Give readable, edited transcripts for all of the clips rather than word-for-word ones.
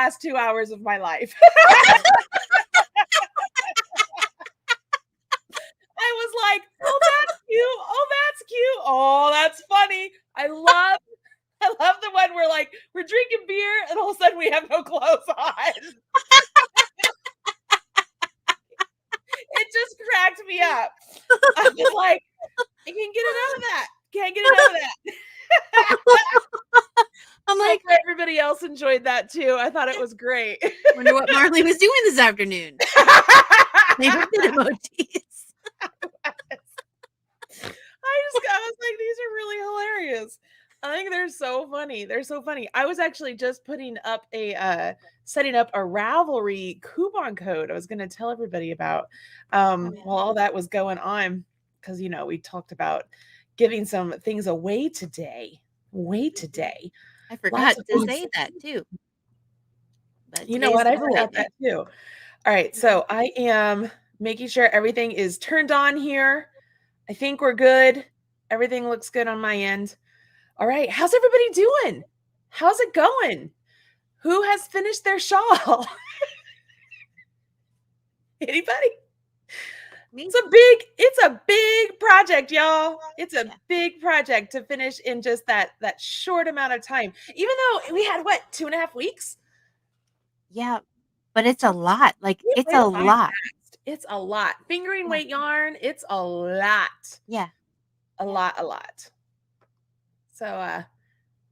last 2 hours of my life. I was like, oh, that's cute. Oh, that's cute. Oh, that's funny. I love the one where like we're drinking beer and all of a sudden we have no clothes on. It just cracked me up. I was like, I can't get it out of that. Can't get it out of that. I'm like, everybody else enjoyed that too. I thought it was great. Wonder what Marley was doing this afternoon. They were good emojis. I was like, these are really hilarious. I think they're so funny. They're so funny. I was actually just putting up setting up a Ravelry coupon code I was going to tell everybody about while all that was going on, because, you know, we talked about giving some things away today. I forgot to say that too. But you know what? I forgot that too. All right. So I am making sure everything is turned on here. I think we're good. Everything looks good on my end. All right. How's everybody doing? How's it going? Who has finished their shawl? Anybody? It's a big project, y'all. It's a big project to finish in just that short amount of time. Even though we had 2.5 weeks? Yeah, but it's a lot. Like it's a lot. It's a lot. Fingering weight yarn, it's a lot. Yeah. A lot. So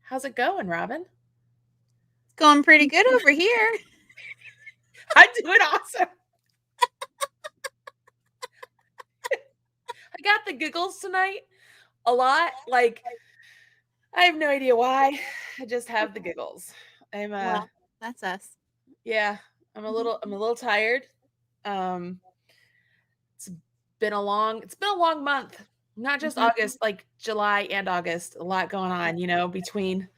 how's it going, Robyn? It's going pretty good over here. I'm doing awesome. I got the giggles tonight a lot. Like, I have no idea why. I just have the giggles. Well, that's us. Yeah, I'm a little tired. It's been a long month. Not just August, like July and August. A lot going on, you know, between.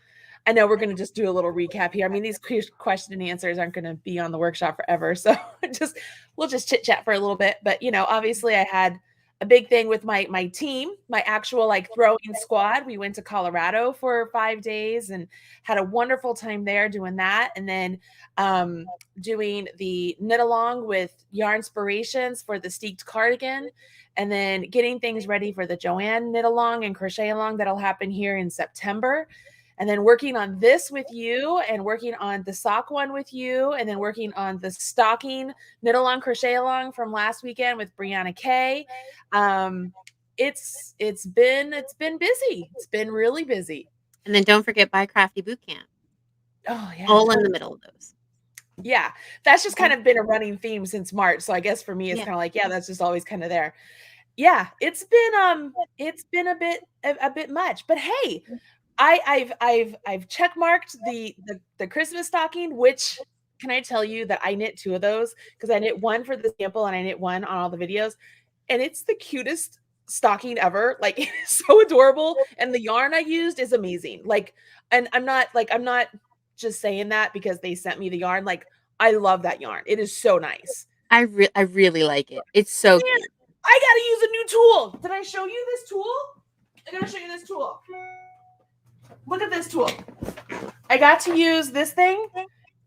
I know we're going to just do a little recap here. I mean, these question and answers aren't going to be on the workshop forever. So we'll just chit chat for a little bit. But, you know, obviously I had a big thing with my team, my actual like throwing squad. We went to Colorado for 5 days and had a wonderful time there doing that. And then doing the knit along with Yarnspirations for the Steeked cardigan, and then getting things ready for the Joanne knit along and crochet along that'll happen here in September. And then working on this with you, and working on the sock one with you, and then working on the stocking knit along crochet along from last weekend with Brianna Kay. It's been busy. It's been really busy. And then don't forget BiCrafty Bootcamp. Oh yeah, all in the middle of those. Yeah, that's just kind of been a running theme since March. So I guess for me, it's kind of like, that's just always kind of there. Yeah, it's been a bit much, but hey. I've check marked the Christmas stocking, which can I tell you that I knit 2 of those, because I knit one for the sample and I knit one on all the videos, and it's the cutest stocking ever. Like, it's so adorable, and the yarn I used is amazing. Like, and I'm not just saying that because they sent me the yarn. Like, I love that yarn. It is so nice. I really like it. It's so cute. I gotta use a new tool. Did I show you this tool? I gotta show you this tool. Look at this tool. I got to use this thing.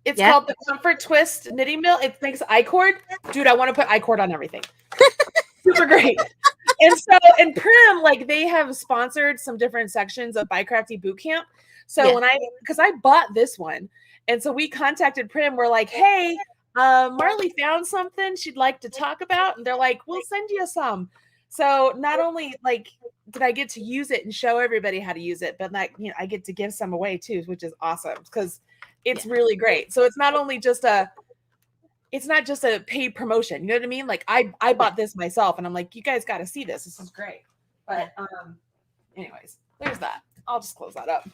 It's called the Comfort Twist Knitting Mill. It makes I-cord. Dude, I want to put I-cord on everything. Super great. And so in Prim, like, they have sponsored some different sections of BiCrafty Bootcamp. So because I bought this one, and so we contacted Prim. We're like, hey, Marley found something she'd like to talk about. And they're like, we'll send you some. So not only like did I get to use it and show everybody how to use it, but like, you know, I get to give some away too, which is awesome because it's really great. So it's not just a paid promotion. You know what I mean? Like I bought this myself and I'm like, you guys got to see this. This is great. But anyways, there's that. I'll just close that up.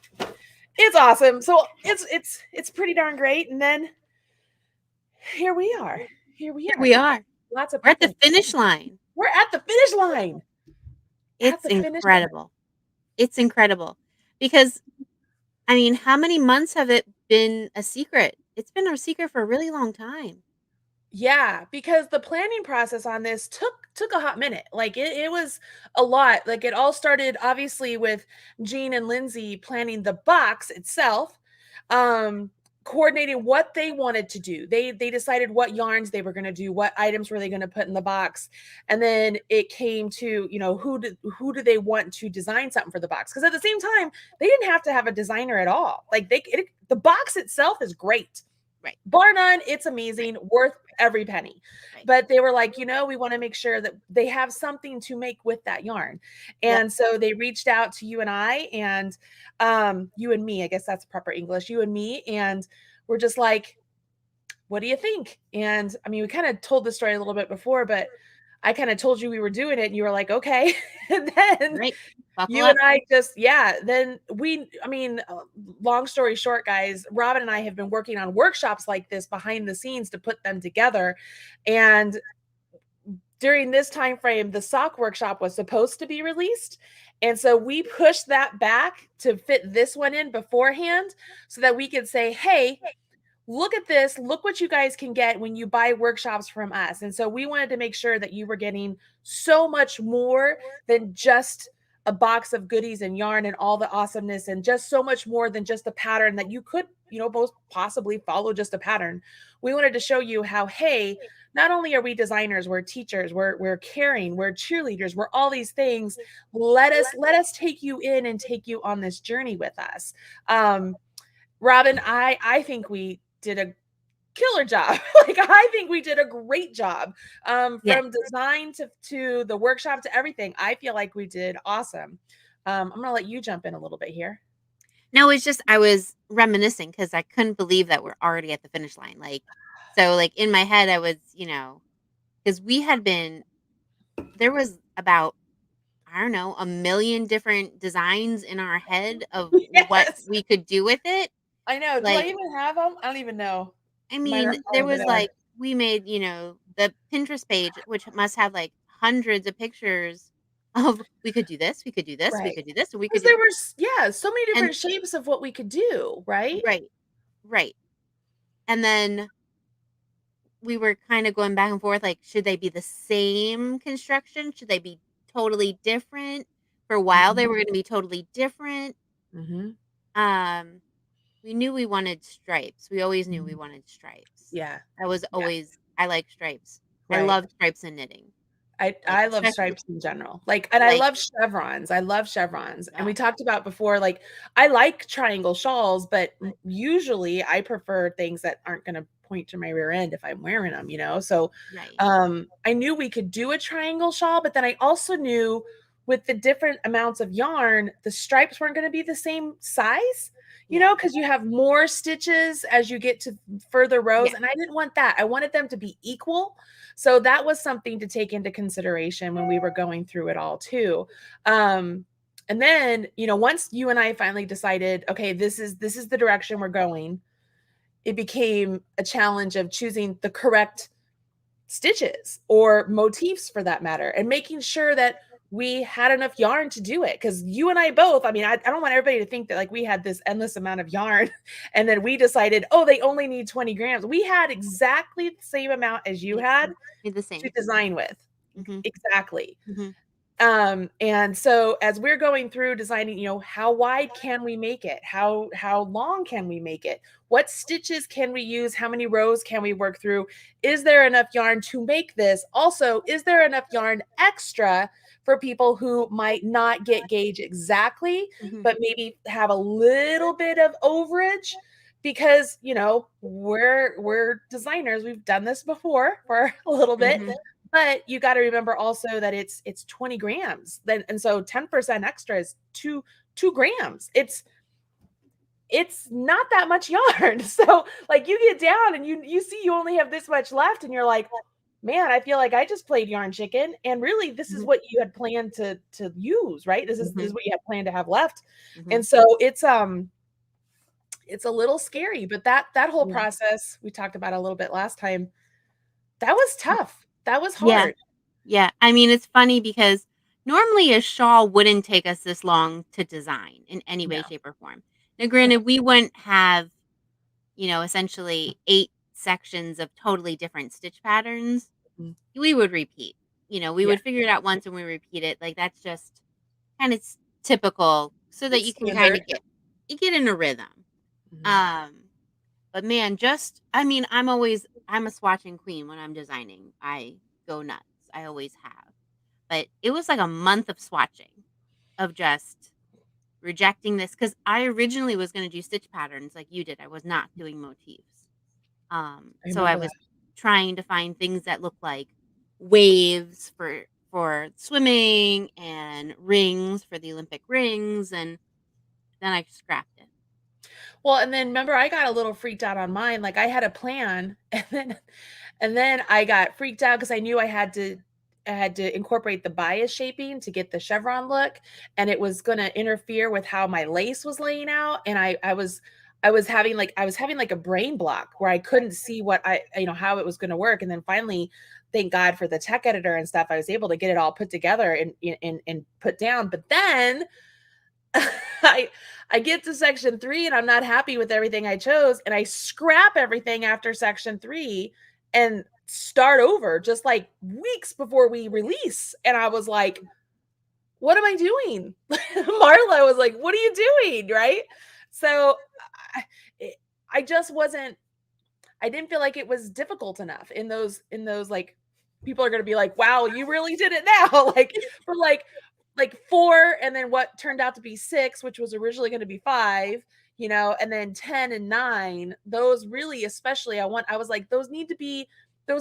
It's awesome. So it's pretty darn great. And then here we are. Lots of We're at the finish line. We're at the finish line. It's incredible. It's incredible because, I mean, how many months have it been a secret? It's been a secret for a really long time. Yeah, because the planning process on this took a hot minute. Like it was a lot. Like it all started obviously with Jean and Lindsay planning the box itself. coordinating what they wanted to do. They decided what yarns they were going to do, what items were they going to put in the box, and then it came to, you know, who do they want to design something for the box? Because at the same time, they didn't have to have a designer at all. Like the box itself is great, Right. bar none. It's amazing, worth every penny. Right. But they were like, you know, we want to make sure that they have something to make with that yarn, and so they reached out to you and I, and you and me, I guess that's proper English, you and me, and we're just like, what do you think? And I mean, we kind of told the story a little bit before, but I kind of told you we were doing it, and you were like, okay. And then you and I just, then I mean, long story short, guys, Robyn and I have been working on workshops like this behind the scenes to put them together. And during this time frame, the sock workshop was supposed to be released. And so we pushed that back to fit this one in beforehand so that we could say, hey, look at this. Look what you guys can get when you buy workshops from us. And so we wanted to make sure that you were getting so much more than just a box of goodies and yarn and all the awesomeness, and just so much more than just a pattern that you could, you know, most possibly follow just a pattern. We wanted to show you how, hey, not only are we designers, we're teachers, we're caring, we're cheerleaders, we're all these things. Let us take you in and take you on this journey with us. Robyn, I think we did a killer job. Like, I think we did a great job. From design to the workshop to everything. I feel like we did awesome. I'm gonna let you jump in a little bit here. No, it's just I was reminiscing because I couldn't believe that we're already at the finish line. Like, so like in my head, I was, you know, because there was about, I don't know, 1,000,000 different designs in our head of what we could do with it. I know. Do I even have them? I don't even know. I mean, there was like, we made, you know, the Pinterest page, which must have like hundreds of pictures of, we could do this, we could do this, we could do this, and we could. There were so many different shapes of what we could do, right? Right. And then we were kind of going back and forth, like, should they be the same construction? Should they be totally different? For a while, they were going to be totally different. We knew we wanted stripes. We always knew we wanted stripes. Yeah. That was always, I like stripes. Right. I love stripes and knitting. I love stripes in general. Like, and I love chevrons. I love chevrons. And we talked about before, like, I like triangle shawls, but usually I prefer things that aren't going to point to my rear end if I'm wearing them, you know? So, I knew we could do a triangle shawl, but then I also knew with the different amounts of yarn, the stripes weren't going to be the same size, you know, because you have more stitches as you get to further rows. And I didn't want that. I wanted them to be equal. So that was something to take into consideration when we were going through it all too. And then, you know, once you and I finally decided, okay, this is the direction we're going, it became a challenge of choosing the correct stitches or motifs for that matter, and making sure that we had enough yarn to do it. Because you and I both, I mean, I don't want everybody to think that like we had this endless amount of yarn and then we decided, oh, they only need 20 grams. We had exactly the same amount as you had to design with. Exactly. And so as we're going through designing, you know, how wide can we make it? How long can we make it? What stitches can we use? How many rows can we work through? Is there enough yarn to make this? Also, is there enough yarn extra for people who might not get gauge exactly, but maybe have a little bit of overage? Because, you know, we're designers. We've done this before for a little bit. But you got to remember also that it's 20 grams. Then, and so 10% extra is two grams. It's not that much yarn. So like you get down and you see you only have this much left, and you're like, man, I feel like I just played yarn chicken. And really, this is what you had planned to use, right? This is what you had planned to have left. And so it's a little scary, but that whole process we talked about a little bit last time, that was tough. That was hard. Yeah. I mean, it's funny because normally a shawl wouldn't take us this long to design in any way, shape, or form. Now, granted, we wouldn't have, you know, essentially 8 sections of totally different stitch patterns. We would repeat. You know, we would figure it out once and we repeat it. Like, that's just kind of typical so that you can kind of get in a rhythm. But man, I'm a swatching queen when I'm designing. I go nuts. I always have. But it was like a month of swatching, of just rejecting this, because I originally was going to do stitch patterns like you did. I was not doing motifs. I So I remember was that. trying to find things that look like waves for swimming and rings for the Olympic rings, and then I scrapped it. Well, and then remember, I got a little freaked out on mine. Like I had a plan, and then I got freaked out because I knew I had to incorporate the bias shaping to get the chevron look, and it was going to interfere with how my lace was laying out. And I was having like a brain block where I couldn't see what how it was going to work. And then finally, thank God for the tech editor and stuff, I was able to get it all put together and put down. But then I get to section 3 and I'm not happy with everything I chose, and I scrap everything after section 3 and start over just like weeks before we release. And I was like, what am I doing? Marla was like, what are you doing? Right. So I just wasn't, I didn't feel like it was difficult enough in those like, people are going to be like, wow, you really did it now. Like for like 4, and then what turned out to be 6, which was originally going to be 5, and then 10 and 9, those really, especially, I was like, those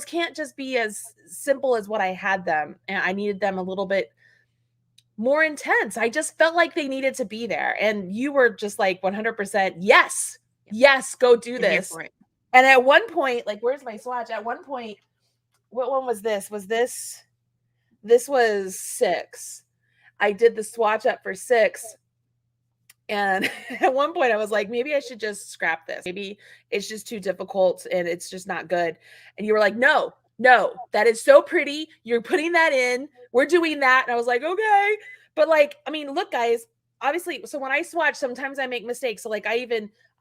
can't just be as simple as what I had them. And I needed them a little bit more intense. I just felt like they needed to be there. And you were just like 100%, yes, go do I'm here this. for it. And at one point, like, where's my swatch? At one point, what one was this? This was 6. I did the swatch up for 6. And at one point I was like, maybe I should just scrap this. Maybe it's just too difficult and it's just not good. And you were like, no, that is so pretty. You're putting that in. We're doing that. And I was like, okay. But like, I mean, look, guys, obviously, so when I swatch, sometimes I make mistakes. So like I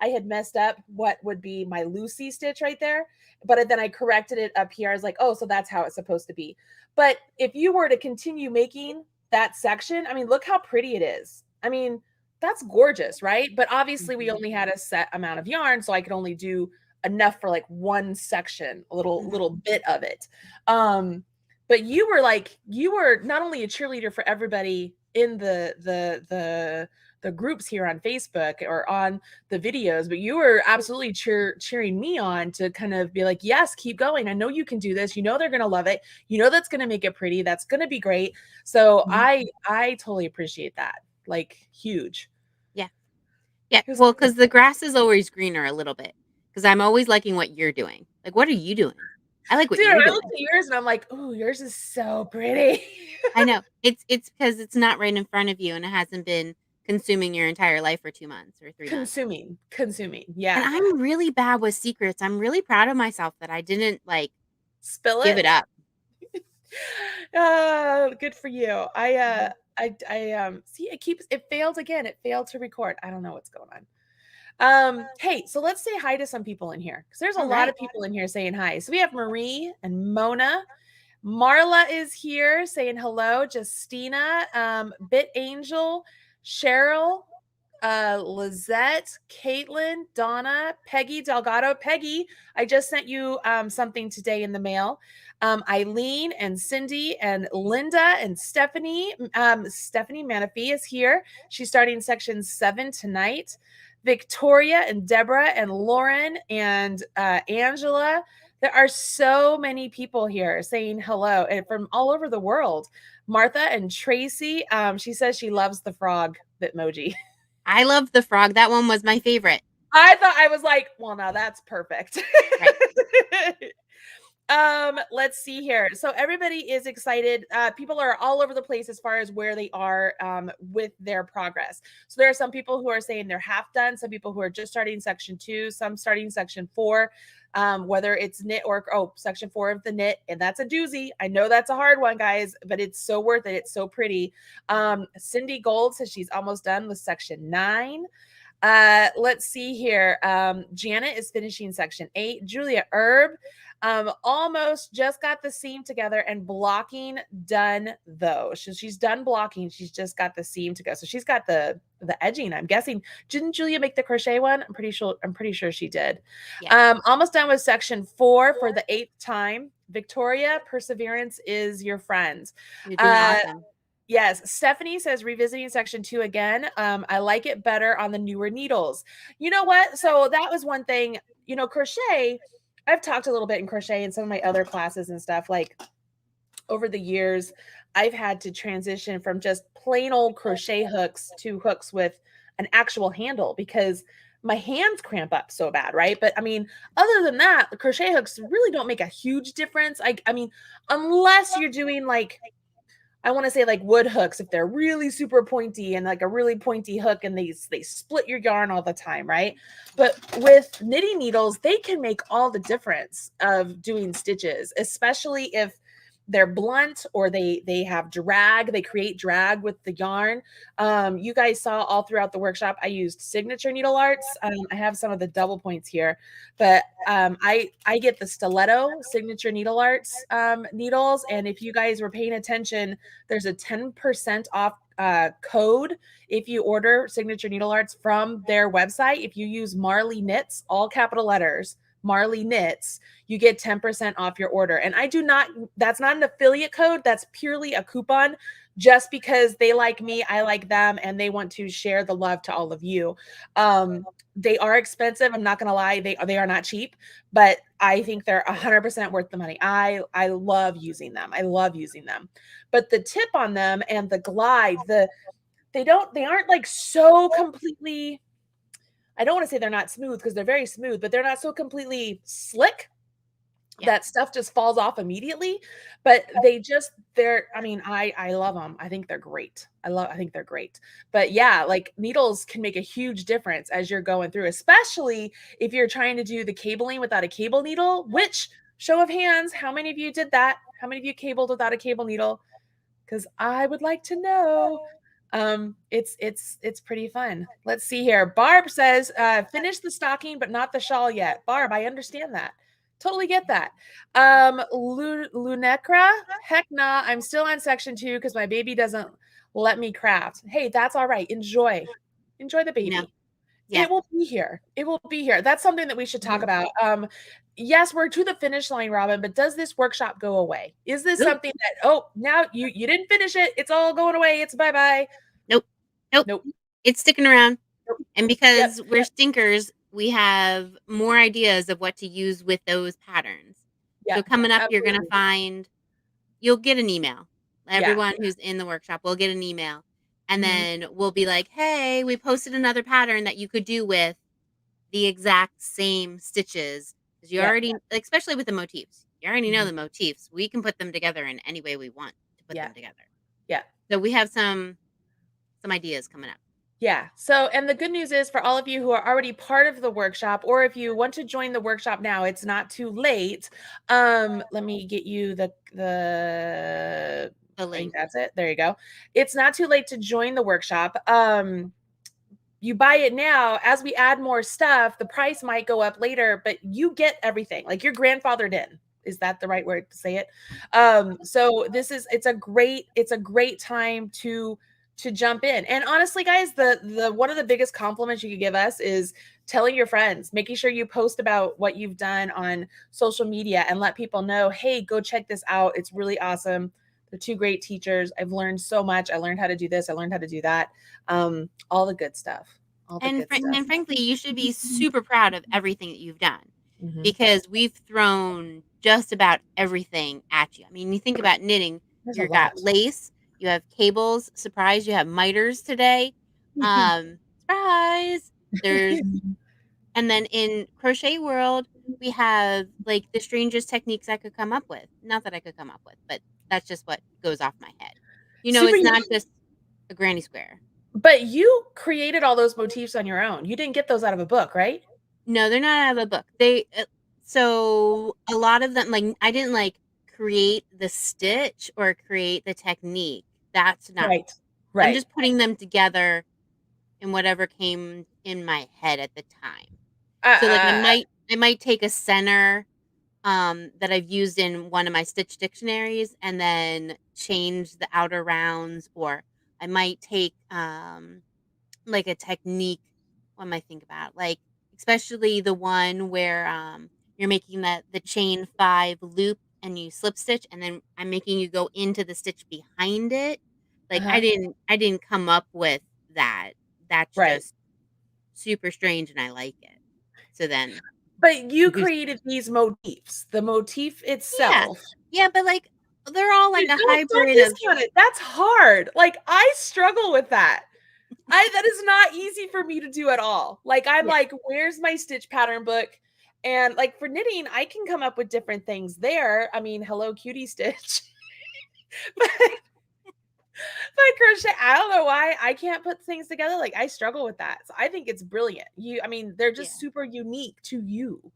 had messed up what would be my Lucy stitch right there. But then I corrected it up here. I was like, oh, so that's how it's supposed to be. But if you were to continue making that section, I mean, look how pretty it is. I mean, that's gorgeous, right? But obviously we only had a set amount of yarn, so I could only do enough for like one section, a little bit of it. But you were not only a cheerleader for everybody in the groups here on Facebook or on the videos, but you were absolutely cheering me on to kind of be like, yes, keep going. I know you can do this. You know they're gonna love it. You know that's gonna make it pretty. That's gonna be great. So I totally appreciate that. Like huge. Yeah. Well, because the grass is always greener a little bit. Because I'm always liking what you're doing. Like, what are you doing? I like what Dude, you're I doing. look at yours and I'm like, oh, yours is so pretty. I know. It's because it's not right in front of you and it hasn't been consuming your entire life for 2 months or 3 months. Consuming. And Yeah. I'm really bad with secrets. I'm really proud of myself that I didn't like Spill give it up. Good for you. I see it failed again. It failed to record. I don't know what's going on. Hey, so let's say hi to some people in here because there's a lot of people in here saying hi. So we have Marie and Mona. Marla is here saying hello. Justina, Bit Angel, Cheryl, Lizette, Caitlin, Donna, Peggy Delgado. Peggy, I just sent you something today in the mail. Eileen and Cindy and Linda and Stephanie. Stephanie Manafee is here. She's starting section 7 tonight. Victoria and Deborah and Lauren and Angela. There are so many people here saying hello and from all over the world. Martha and Tracy. She says she loves the frog Bitmoji. I love the frog. That one was my favorite. I was like, well, now that's perfect. Right. Let's see here. So everybody is excited. People are all over the place as far as where they are with their progress. So there are some people who are saying they're half done, some people who are just starting section 2, some starting section 4, whether it's knit or section 4 of the knit, and that's a doozy. I know that's a hard one, guys, but it's so worth it. It's so pretty. Cindy Gold says she's almost done with section 9. Let's see here. Janet is finishing section 8. Julia Herb almost just got the seam together and blocking done though. She's done blocking. She's just got the seam to go. So she's got the edging. I'm guessing. Didn't Julia make the crochet one? I'm pretty sure she did. Yeah. Almost done with section 4 for the 8th time. Victoria, perseverance is your friend. You're doing awesome. Yes, Stephanie says revisiting section 2 again. I like it better on the newer needles. You know what? So that was one thing, crochet. I've talked a little bit in crochet in some of my other classes and stuff. Like over the years, I've had to transition from just plain old crochet hooks to hooks with an actual handle because my hands cramp up so bad, right? But I mean, other than that, the crochet hooks really don't make a huge difference. I mean, unless you're doing like, I want to say like wood hooks, if they're really super pointy and like a really pointy hook and they split your yarn all the time, right? But with knitting needles, they can make all the difference of doing stitches, especially if they're blunt or they have drag, they create drag with the yarn. You guys saw all throughout the workshop, I used signature needle arts. I have some of the double points here, but I get the stiletto signature needle arts needles. And if you guys were paying attention, there's a 10% off code if you order signature needle arts from their website. If you use Marley Knits, all capital letters, Marley Knits, you get 10% off your order. And that's not an affiliate code. That's purely a coupon just because they like me, I like them, and they want to share the love to all of you. They are expensive. I'm not going to lie. They are not cheap, but I think they're 100% worth the money. I love using them. I love using them. But the tip on them and the glide, they aren't like so completely, I don't want to say they're not smooth because they're very smooth, but they're not so completely slick that stuff just falls off immediately. But I love them. I think they're great. I think they're great. But yeah, like needles can make a huge difference as you're going through, especially if you're trying to do the cabling without a cable needle, which show of hands, how many of you did that? How many of you cabled without a cable needle? Because I would like to know. It's pretty fun. Let's see here. Barb says, finish the stocking, but not the shawl yet. Barb, I understand that. Totally get that. Lunecra, heck nah, I'm still on section 2 because my baby doesn't let me craft. Hey, that's all right. Enjoy the baby. No. Yeah. It will be here. It will be here. That's something that we should talk about. Yes, we're to the finish line, Robyn, but does this workshop go away? Is this something that, now you didn't finish it. It's all going away. It's bye-bye. Nope. It's sticking around. Nope. And because we're stinkers, we have more ideas of what to use with those patterns. So coming up, you're going to find, you'll get an email. Everyone who's in the workshop will get an email. And then we'll be like, hey, we posted another pattern that you could do with the exact same stitches. Because you already, especially with the motifs, you already know the motifs. We can put them together in any way we want to put them together. Yeah. So we have some ideas coming up. Yeah. So, and the good news is for all of you who are already part of the workshop, or if you want to join the workshop now, it's not too late. Let me get you the link. That's it. There you go. It's not too late to join the workshop. You buy it now. As we add more stuff, the price might go up later, but you get everything. Like you're grandfathered in. Is that the right word to say it? So it's a great time to jump in. And honestly, guys, the one of the biggest compliments you could give us is telling your friends, making sure you post about what you've done on social media and let people know, hey, go check this out. It's really awesome. They're two great teachers. I've learned so much. I learned how to do this. I learned how to do that. All the good stuff. And frankly, you should be super proud of everything that you've done because we've thrown just about everything at you. I mean, you think about knitting, you've got lace, you have cables, surprise, you have miters today. Surprise. There's and then in crochet world, we have like the strangest techniques I could come up with. Not that I could come up with, but that's just what goes off my head. It's not just a granny square. But you created all those motifs on your own. You didn't get those out of a book, right? No, they're not out of a book. So a lot of them, like I didn't like create the stitch or create the technique. That's not right. I'm just putting them together in whatever came in my head at the time. So like I might take a center that I've used in one of my stitch dictionaries and then change the outer rounds, or I might take like a technique. What am I think about? Like especially the one where you're making the chain 5 loop and you slip stitch, and then I'm making you go into the stitch behind it. Like uh-huh. I didn't come up with that. That's Right. just super strange and I like it. So then But you do created these motifs. The motif yeah. itself. Yeah, but like they're all like Dude, a don't hybrid of discount it. That's hard. Like I struggle with that. That is not easy for me to do at all. Like I'm yeah. like, where's my stitch pattern book? And like for knitting, I can come up with different things there. I mean, hello cutie stitch. but, but crochet, I don't know why I can't put things together. Like I struggle with that. So I think it's brilliant. I mean, they're Yeah. just super unique to you.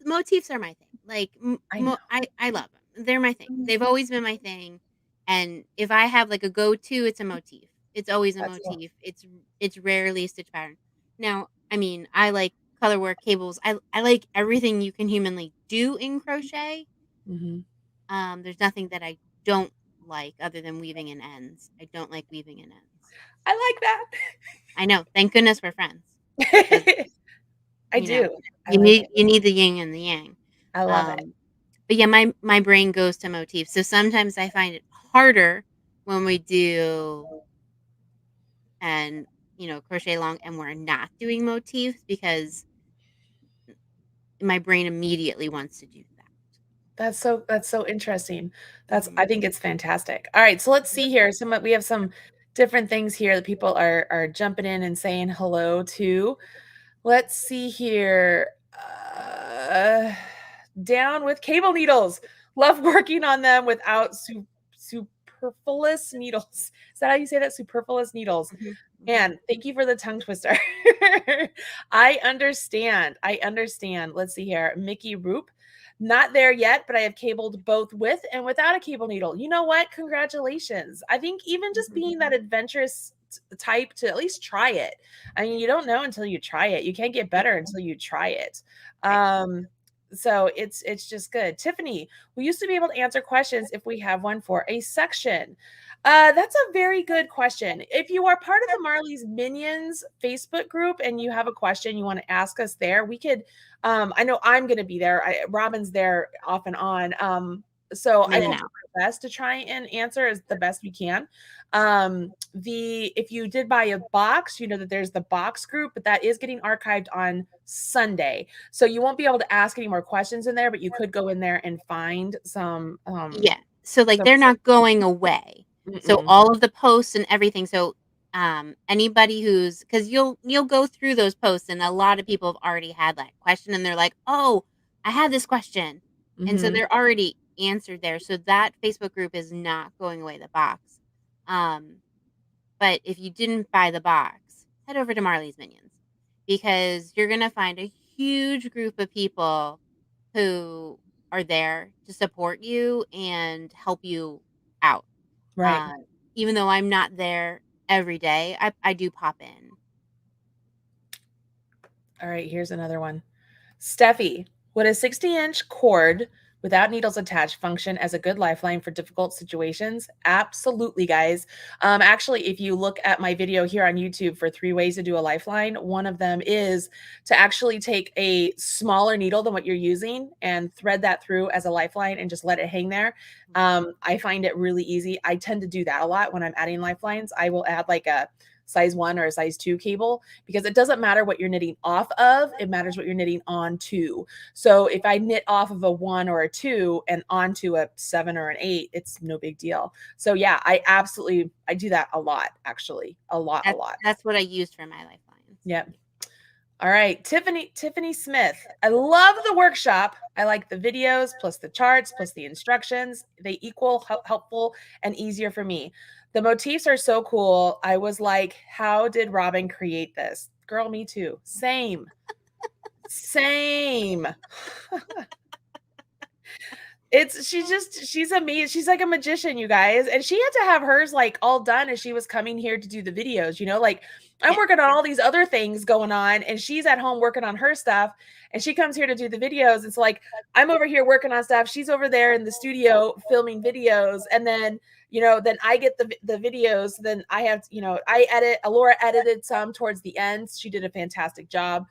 Motifs are my thing. Like I know. I love them. They're my thing. They've always been my thing. And if I have like a go-to, it's a motif. It's always a That's cool. motif. It's rarely a stitch pattern. Now, I mean, I like color work, cables. I like everything you can humanly do in crochet. There's nothing that I don't like other than weaving in ends. I don't like weaving in ends. I like that. I know. Thank goodness we're friends. I You do. know, I like it. you need the yin and the yang. I love it. But yeah, my brain goes to motifs. So sometimes I find it harder when we do and crochet along and we're not doing motifs because my brain immediately wants to do that. That's so interesting. I Mhm. think it's fantastic. All right, so let's see here. We have some different things here that people are jumping in and saying hello to. Let's see here. Down with cable needles. Love working on them without superfluous needles. Is that how you say that? Superfluous needles. Mhm. And thank you for the tongue twister. I understand. Let's see here. Mickey Roop. Not there yet, but I have cabled both with and without a cable needle. You know what? Congratulations. I think even just being that adventurous type to at least try it. I mean, you don't know until you try it. You can't get better until you try it. So it's just good. Tiffany, we used to be able to answer questions if we have one for a section. That's a very good question. If you are part of the Marley's Minions Facebook group and you have a question you want to ask us there, we could. I know I'm going to be there. Robyn's there off and on. So I will do my best to try and answer as the best we can. If you did buy a box, you know that there's the box group, but that is getting archived on Sunday, so you won't be able to ask any more questions in there. But you could go in there and find some. Yeah. So like they're not going away. So all of the posts and everything. So anybody who's because you'll go through those posts and a lot of people have already had that question and they're like, oh, I had this question. And so they're already answered there. So that Facebook group is not going away, the box. But if you didn't buy the box, head over to Marley's Minions because you're gonna find a huge group of people who are there to support you and help you out. Right. Even though I'm not there every day, I do pop in. All right, here's another one. Steffi, would a 60-inch cord without needles attached function as a good lifeline for difficult situations? Absolutely, guys. Actually, if you look at my video here on YouTube for 3 ways to do a lifeline, one of them is to actually take a smaller needle than what you're using and thread that through as a lifeline and just let it hang there. I find it really easy. I tend to do that a lot when I'm adding lifelines. I will add like a size 1 or a size 2 cable because it doesn't matter what you're knitting off of, it matters what you're knitting onto. So if I knit off of a 1 or a 2 and onto a 7 or an 8, it's no big deal. So yeah, I do that a lot, actually. A lot. That's what I used for my lifelines. Yep. All right, Tiffany Smith. I love the workshop. I like the videos plus the charts plus the instructions. They equal helpful and easier for me. The motifs are so cool. I was like, how did Robyn create this? Girl, me too. Same. She's amazing. She's like a magician, you guys. And she had to have hers like all done as she was coming here to do the videos, like I'm working on all these other things going on and she's at home working on her stuff and she comes here to do the videos. It's like I'm over here working on stuff. She's over there in the studio filming videos. And then, then I get the videos. Then I have, I edit. Laura edited some towards the end. She did a fantastic job.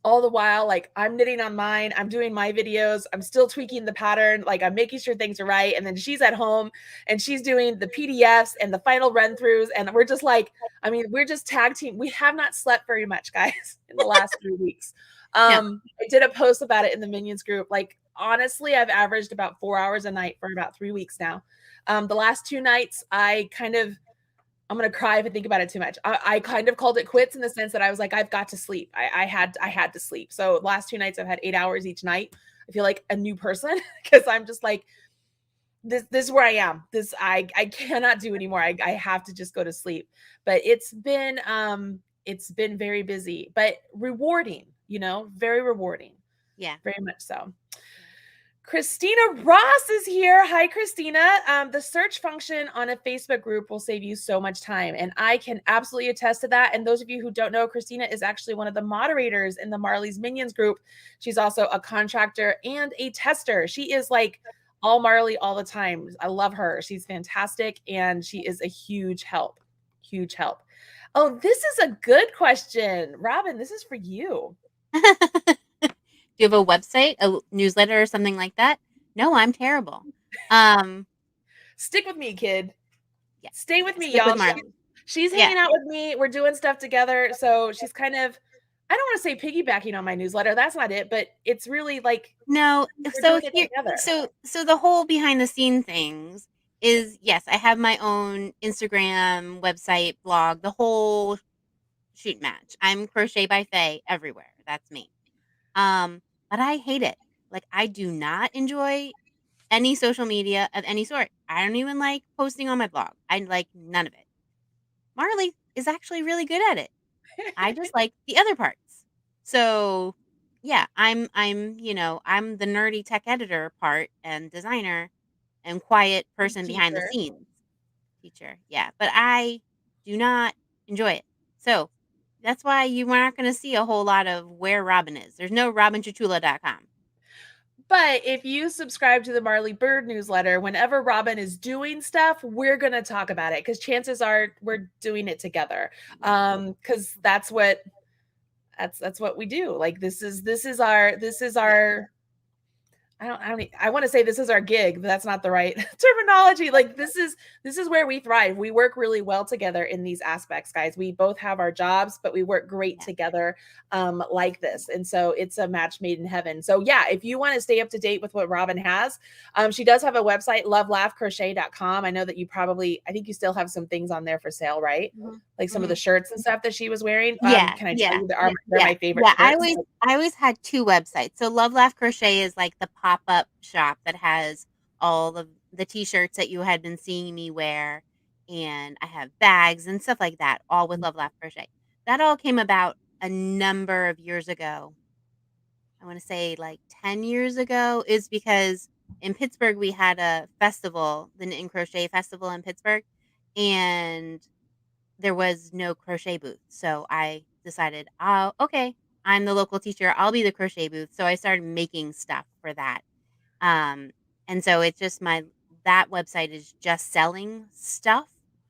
All the while, like I'm knitting on mine, I'm doing my videos, I'm still tweaking the pattern, like I'm making sure things are right. And then she's at home and she's doing the PDFs and the final run throughs. And we're just like, we're just tag team. We have not slept very much, guys, in the last 3 weeks. I did a post about it in the Minions group. Like, honestly, I've averaged about 4 hours a night for about 3 weeks now. The last 2 nights, I'm going to cry if I think about it too much. I kind of called it quits in the sense that I was like, I've got to sleep. I had to sleep. So last 2 nights I've had 8 hours each night. I feel like a new person because I'm just like, this is where I am. I cannot do anymore. I have to just go to sleep. But it's been very busy, but rewarding, very rewarding. Yeah. Very much so. Christina Ross is here. Hi, Christina. The search function on a Facebook group will save you so much time. And I can absolutely attest to that. And those of you who don't know, Christina is actually one of the moderators in the Marley's Minions group. She's also a contractor and a tester. She is like all Marley all the time. I love her. She's fantastic. And she is a huge help. Huge help. Oh, this is a good question. Robyn, this is for you. Do you have a website, a newsletter, or something like that? No, I'm terrible. Stick with me, kid. Yeah. Stay with me, y'all. She's hanging out with me. We're doing stuff together. So she's kind of, I don't want to say piggybacking on my newsletter. That's not it. But it's really like no. So the whole behind the scene things is, yes, I have my own Instagram, website, blog, the whole shoot match. I'm Crochet by Faye everywhere. That's me. But I hate it. Like, I do not enjoy any social media of any sort. I don't even like posting on my blog. I like none of it. Marley is actually really good at it. I just like the other parts. So yeah, I'm the nerdy tech editor part and designer and quiet person behind the scenes. Teacher. Yeah. But I do not enjoy it. So that's why you were not going to see a whole lot of where Robyn is. There's no robynchuchula.com. But if you subscribe to the Marley Bird newsletter, whenever Robyn is doing stuff, we're going to talk about it because chances are we're doing it together. Because that's what we do. Like this is our I want to say this is our gig, but that's not the right terminology. Like this is where we thrive. We work really well together in these aspects, guys. We both have our jobs, but we work great together like this. And so it's a match made in heaven. So yeah, if you want to stay up to date with what Robyn has, she does have a website, lovelaughcrochet.com. I know that I think you still have some things on there for sale, right? Mm-hmm. Like some of the shirts and stuff that she was wearing. Yeah. Can I tell you they're my favorite shirts? I always had 2 websites. So Love Laugh Crochet is like the pop-up shop that has all of the t-shirts that you had been seeing me wear, and I have bags and stuff like that, all with Love Laugh Crochet. That all came about a number of years ago. I want to say like 10 years ago, is because in Pittsburgh we had a festival, the Knit and Crochet Festival in Pittsburgh, and there was no crochet booth. So I decided, okay, I'm the local teacher. I'll be the crochet booth. So I started making stuff for that. And so it's just that website is just selling stuff.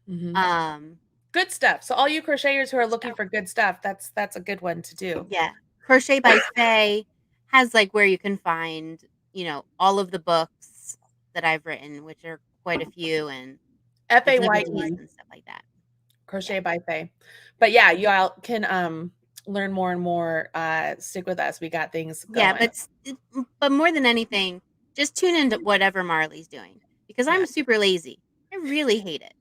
Mm-hmm. Good stuff. So all you crocheters who are looking for good stuff, that's a good one to do. Yeah. Crochet by Faye has like where you can find, all of the books that I've written, which are quite a few, and FAYE and stuff like that. Crochet by Faye. But yeah, you all can learn more and more. Stick with us. We got things going. Yeah, but more than anything, just tune into whatever Marley's doing, because I'm super lazy. I really hate it.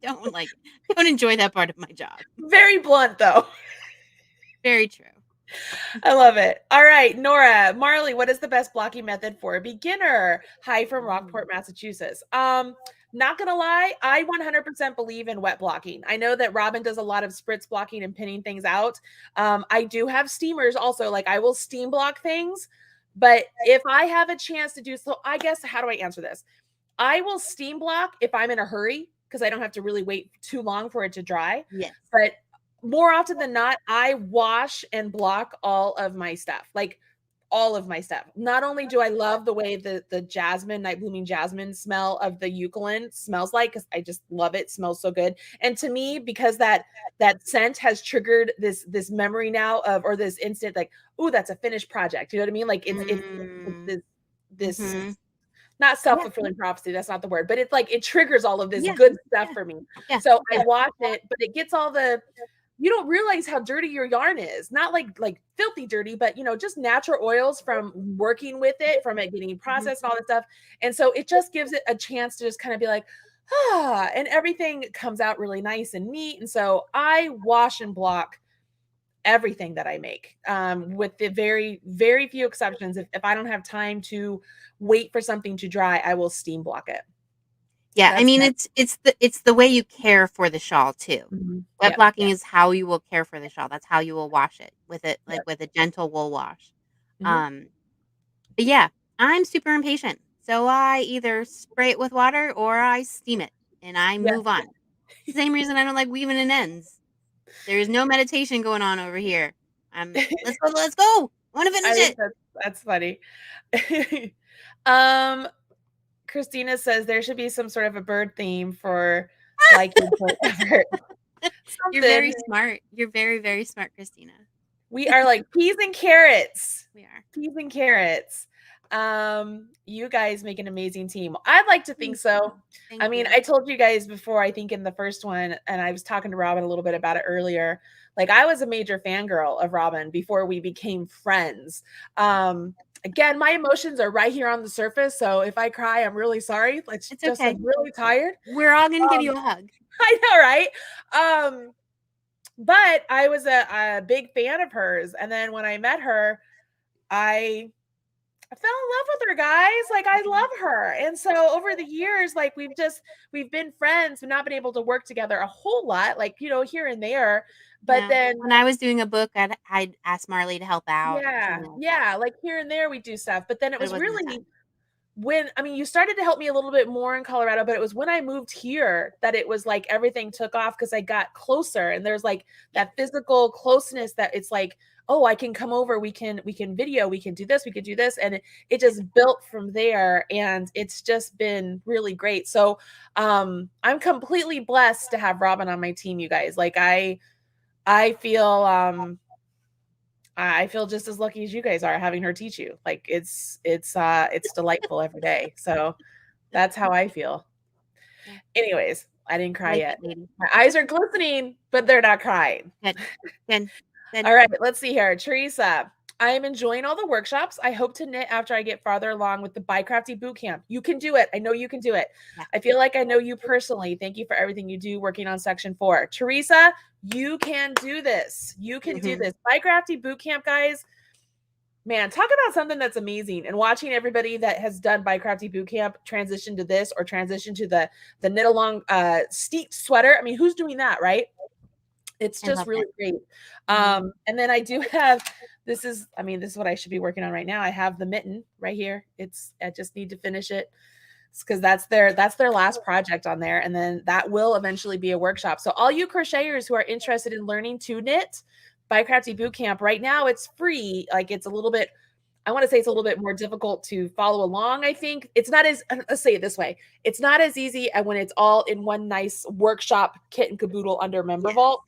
Don't enjoy that part of my job. Very blunt though. Very true. I love it. All right, Nora, Marley, what is the best blocking method for a beginner? Hi from Rockport, Massachusetts. not gonna lie, I 100% believe in wet blocking. I know that Robyn does a lot of spritz blocking and pinning things out. I do have steamers also. Like I will steam block things, but if I have a chance to do so, I guess how do I answer this? I will steam block if I'm in a hurry because I don't have to really wait too long for it to dry. Yes. But more often than not, I wash and block all of my stuff. Like all of my stuff. Not only do I love the way the jasmine, night blooming jasmine smell of the eucalypt smells like, because I just love it. It smells so good. And to me, because that scent has triggered this memory now of, or this instant like, oh, that's a finished project. You know what I mean? Like it's this not self-fulfilling prophecy, that's not the word, but it's like it triggers all of this good stuff for me. So I wash it, but it gets all the, you don't realize how dirty your yarn is. Not like filthy dirty, but just natural oils from working with it, from it getting processed and all that stuff. And so it just gives it a chance to just kind of be like, and everything comes out really nice and neat. And so I wash and block everything that I make, with the very, very few exceptions. If I don't have time to wait for something to dry, I will steam block it. Yeah, I mean it's the way you care for the shawl too. Wet blocking is how you will care for the shawl. That's how you will wash it with with a gentle wool wash. But yeah, I'm super impatient. So I either spray it with water or I steam it and I move on. Same reason I don't like weaving in ends. There's no meditation going on over here. Let's go. I want to finish it. That's funny. Christina says there should be some sort of a bird theme for liking forever. You're very smart. You're very, very smart, Christina. We are like peas and carrots. We are. Peas and carrots. You guys make an amazing team. I'd like to think so. I mean, I told you guys before, I think in the first one, and I was talking to Robyn a little bit about it earlier. Like I was a major fangirl of Robyn before we became friends. Again, my emotions are right here on the surface. So if I cry, I'm really sorry. It's just okay. I'm really tired. We're all going to give you a hug. I know, right? But I was a big fan of hers. And then when I met her, I fell in love with her, guys. Like I love her. And so over the years, like we've been friends, we've not been able to work together a whole lot, like, here and there. But then when I was doing a book, I'd ask Marley to help out. Yeah. Like here and there we do stuff. But then it was really when, you started to help me a little bit more in Colorado, but it was when I moved here that it was like everything took off because I got closer and there's like that physical closeness that it's like, oh, I can come over, we can video, we can do this, we could do this. And it just built from there. And it's just been really great. So I'm completely blessed to have Robyn on my team, you guys. Like I feel just as lucky as you guys are having her teach you. Like it's delightful every day. So that's how I feel. Anyways, I didn't cry yet. My eyes are glistening, but they're not crying. Good. All right, let's see here. Teresa, I am enjoying all the workshops. I hope to knit after I get farther along with the BiCrafty bootcamp. You can do it. I know you can do it. Yeah. I feel like I know you personally. Thank you for everything you do working on section 4. Teresa, you can do this. You can do this. BiCrafty bootcamp, guys. Man, talk about something that's amazing. And watching everybody that has done BiCrafty bootcamp transition to this or transition to the knit along steeped sweater. I mean, who's doing that, right? It's just really great. And then I do have, this is what I should be working on right now. I have the mitten right here. I just need to finish it because that's their last project on there. And then that will eventually be a workshop. So all you crocheters who are interested in learning to knit, BiCrafty Bootcamp right now, it's free. Like it's a little bit, I want to say it's a little bit more difficult to follow along. I think it's not as, let's say it this way. It's not as easy as when it's all in one nice workshop kit and caboodle under Member Vault.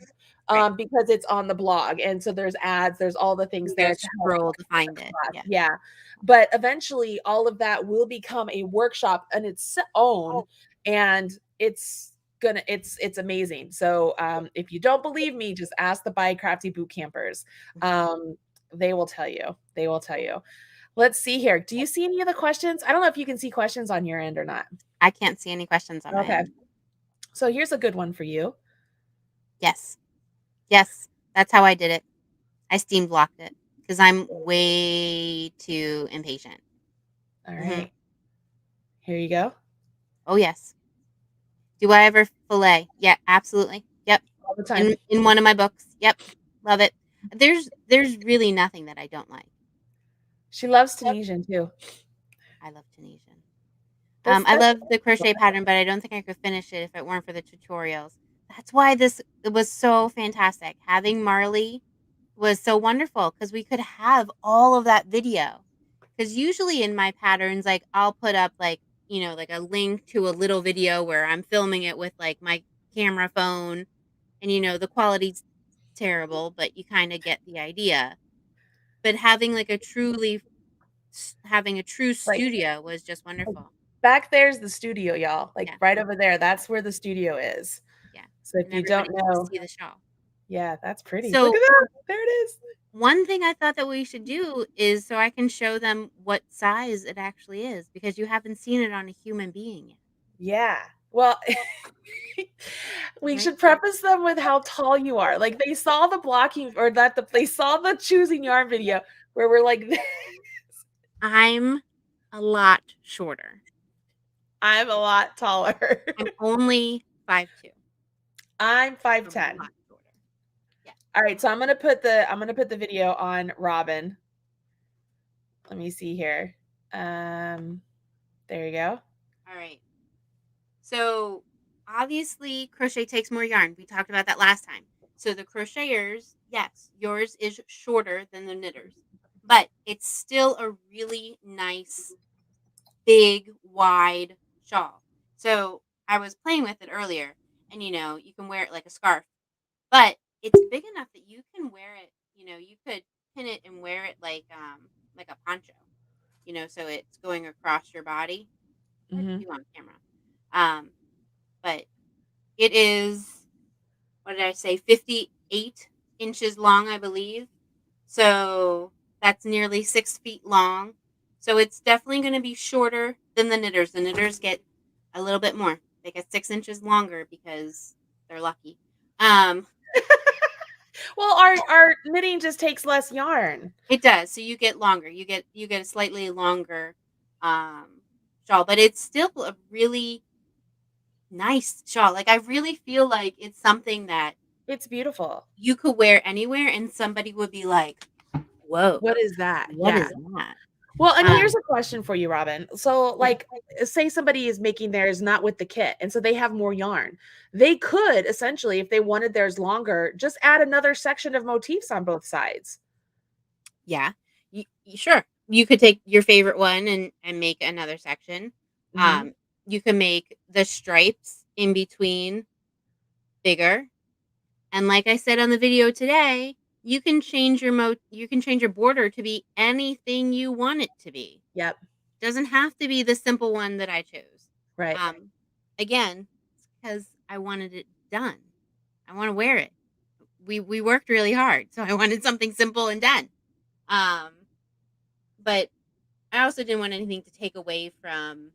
Because it's on the blog. And so there's ads, there's all the things there to scroll to find it. Yeah. But eventually all of that will become a workshop on its own. And it's amazing. So if you don't believe me, just ask the BiCrafty boot campers. They will tell you. Let's see here. Do you see any of the questions? I don't know if you can see questions on your end or not. I can't see any questions on my end. So here's a good one for you. Yes, that's how I did it. I steam blocked it because I'm way too impatient. All right. Here you go. Oh, yes. Do I ever fillet? Yeah, absolutely. Yep. All the time. In one of my books. Yep. Love it. There's really nothing that I don't like. She loves Tunisian too. I love Tunisian. That's I love the crochet pattern, but I don't think I could finish it if it weren't for the tutorials. That's why it was so fantastic. Having Marley was so wonderful because we could have all of that video. Because usually in my patterns, like I'll put up like, like a link to a little video where I'm filming it with like my camera phone and, the quality's terrible, but you kind of get the idea. But having like having a true like studio was just wonderful. back there's the studio, y'all. Like Yeah. right over there. That's where the studio is. Yeah. So if And you don't everybody gets know, to see the shawl. yeah, that's pretty. So Look at that. There it is. one thing I thought that we should do is so I can show them what size it actually is because you haven't seen it on a human being yet. Yeah. Well, we should preface them with how tall you are. Like they saw the blocking or they saw the choosing yarn video where we're like this. I'm a lot shorter. I'm a lot taller. I'm only 5'2". I'm 5'10". Yeah. All right, so I'm gonna put the video on Robyn. Let me see here. There you go. All right. So obviously crochet takes more yarn. We talked about that last time. So the crocheters, yes, yours is shorter than the knitters, but it's still a really nice, big, wide shawl. So I was playing with it earlier, and you can wear it like a scarf, but it's big enough that you can wear it. You could pin it and wear it like a poncho. So it's going across your body. Hard to do on camera. But it is, what did I say, 58 inches long, I believe. So that's nearly 6 feet long. So it's definitely going to be shorter than the knitters. The knitters get a little bit more. They get 6 inches longer because they're lucky. Well, our knitting just takes less yarn. It does. So you get longer. You get a slightly longer shawl, but it's still a really nice shawl. Like I really feel like it's something that it's beautiful. You could wear anywhere and somebody would be like, "Whoa. What is that?" What is that? Well, and here's a question for you, Robyn. So, like, say somebody is making theirs not with the kit, and so they have more yarn. They could essentially, if they wanted theirs longer, just add another section of motifs on both sides. Yeah, sure. You could take your favorite one and make another section. Mm-hmm. You can make the stripes in between bigger, and like I said on the video today, you can change your border to be anything you want it to be. Yep. Doesn't have to be the simple one that I chose. Right. Again, it's because I wanted it done. I want to wear it. We worked really hard, so I wanted something simple and done. But I also didn't want anything to take away from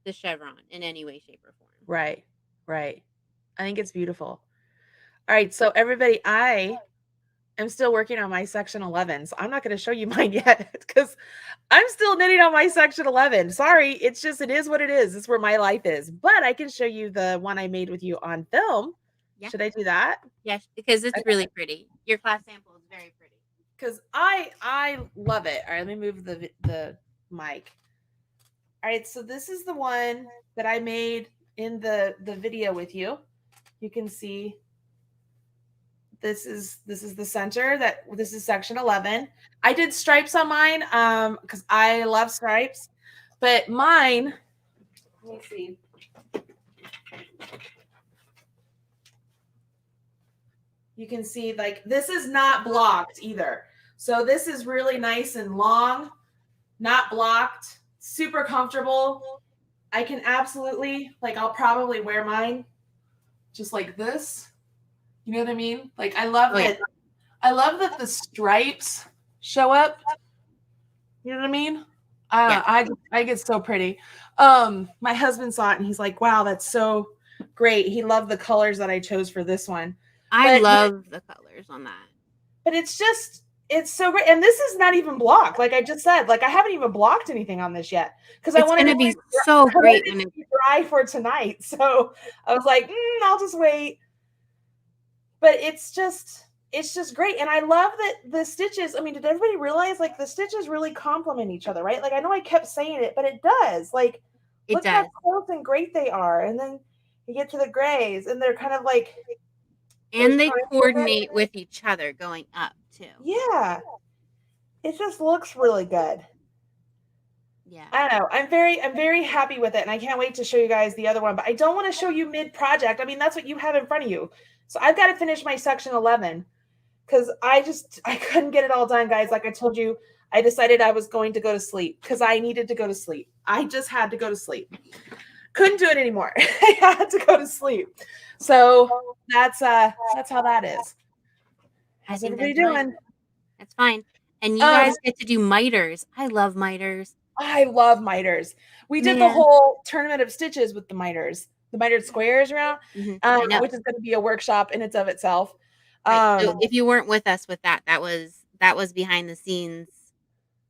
the chevron in any way, shape, or form. Right. Right. I think it's beautiful. All right, so everybody, I am still working on my section 11, so I'm not going to show you mine yet because I'm still knitting on my section 11. Sorry, it is what it is. It's where my life is. But I can show you the one I made with you on film. Yeah. Should I do that? Yes, because it's really pretty. Your class sample is very pretty. Because I love it. All right, let me move the mic. All right, so this is the one that I made in the video with you. You can see this is the center this is section 11. I did stripes on mine because I love stripes, but mine, let me see. You can see like this is not blocked either. So this is really nice and long, not blocked, super comfortable. I can absolutely, like, I'll probably wear mine just like this. You know what I mean? Like, I love it. I love that the stripes show up. You know what I mean? I get so pretty. My husband saw it and he's like, wow, that's so great. He loved the colors that I chose for this one. I love the colors on that. But it's just, It's so great. And this is not even blocked. Like I just said, like I haven't even blocked anything on this yet because I wanted going to be so great when it's dry for tonight. So I was like, I'll just wait. But it's just great. And I love that the stitches, I mean, did everybody realize like the stitches really complement each other, right? Like I know I kept saying it, but it does. Like look how close and great they are. And then you get to the grays and they're kind of like, and they coordinate with each other going up too. Yeah. It just looks really good. Yeah. I don't know. I'm very happy with it. And I can't wait to show you guys the other one, but I don't want to show you mid-project. I mean, that's what you have in front of you. So I've got to finish my section 11 because I couldn't get it all done, guys. Like I told you, I decided I was going to go to sleep because I needed to go to sleep. I just had to go to sleep. Couldn't do it anymore. I had to go to sleep. So that's how that is. How's everybody doing? That's fine. And you guys get to do miters. I love miters. I love miters. We did the whole tournament of stitches with the miters, the mitered squares around, which is going to be a workshop in of itself. Right. So if you weren't with us with that, that was behind the scenes,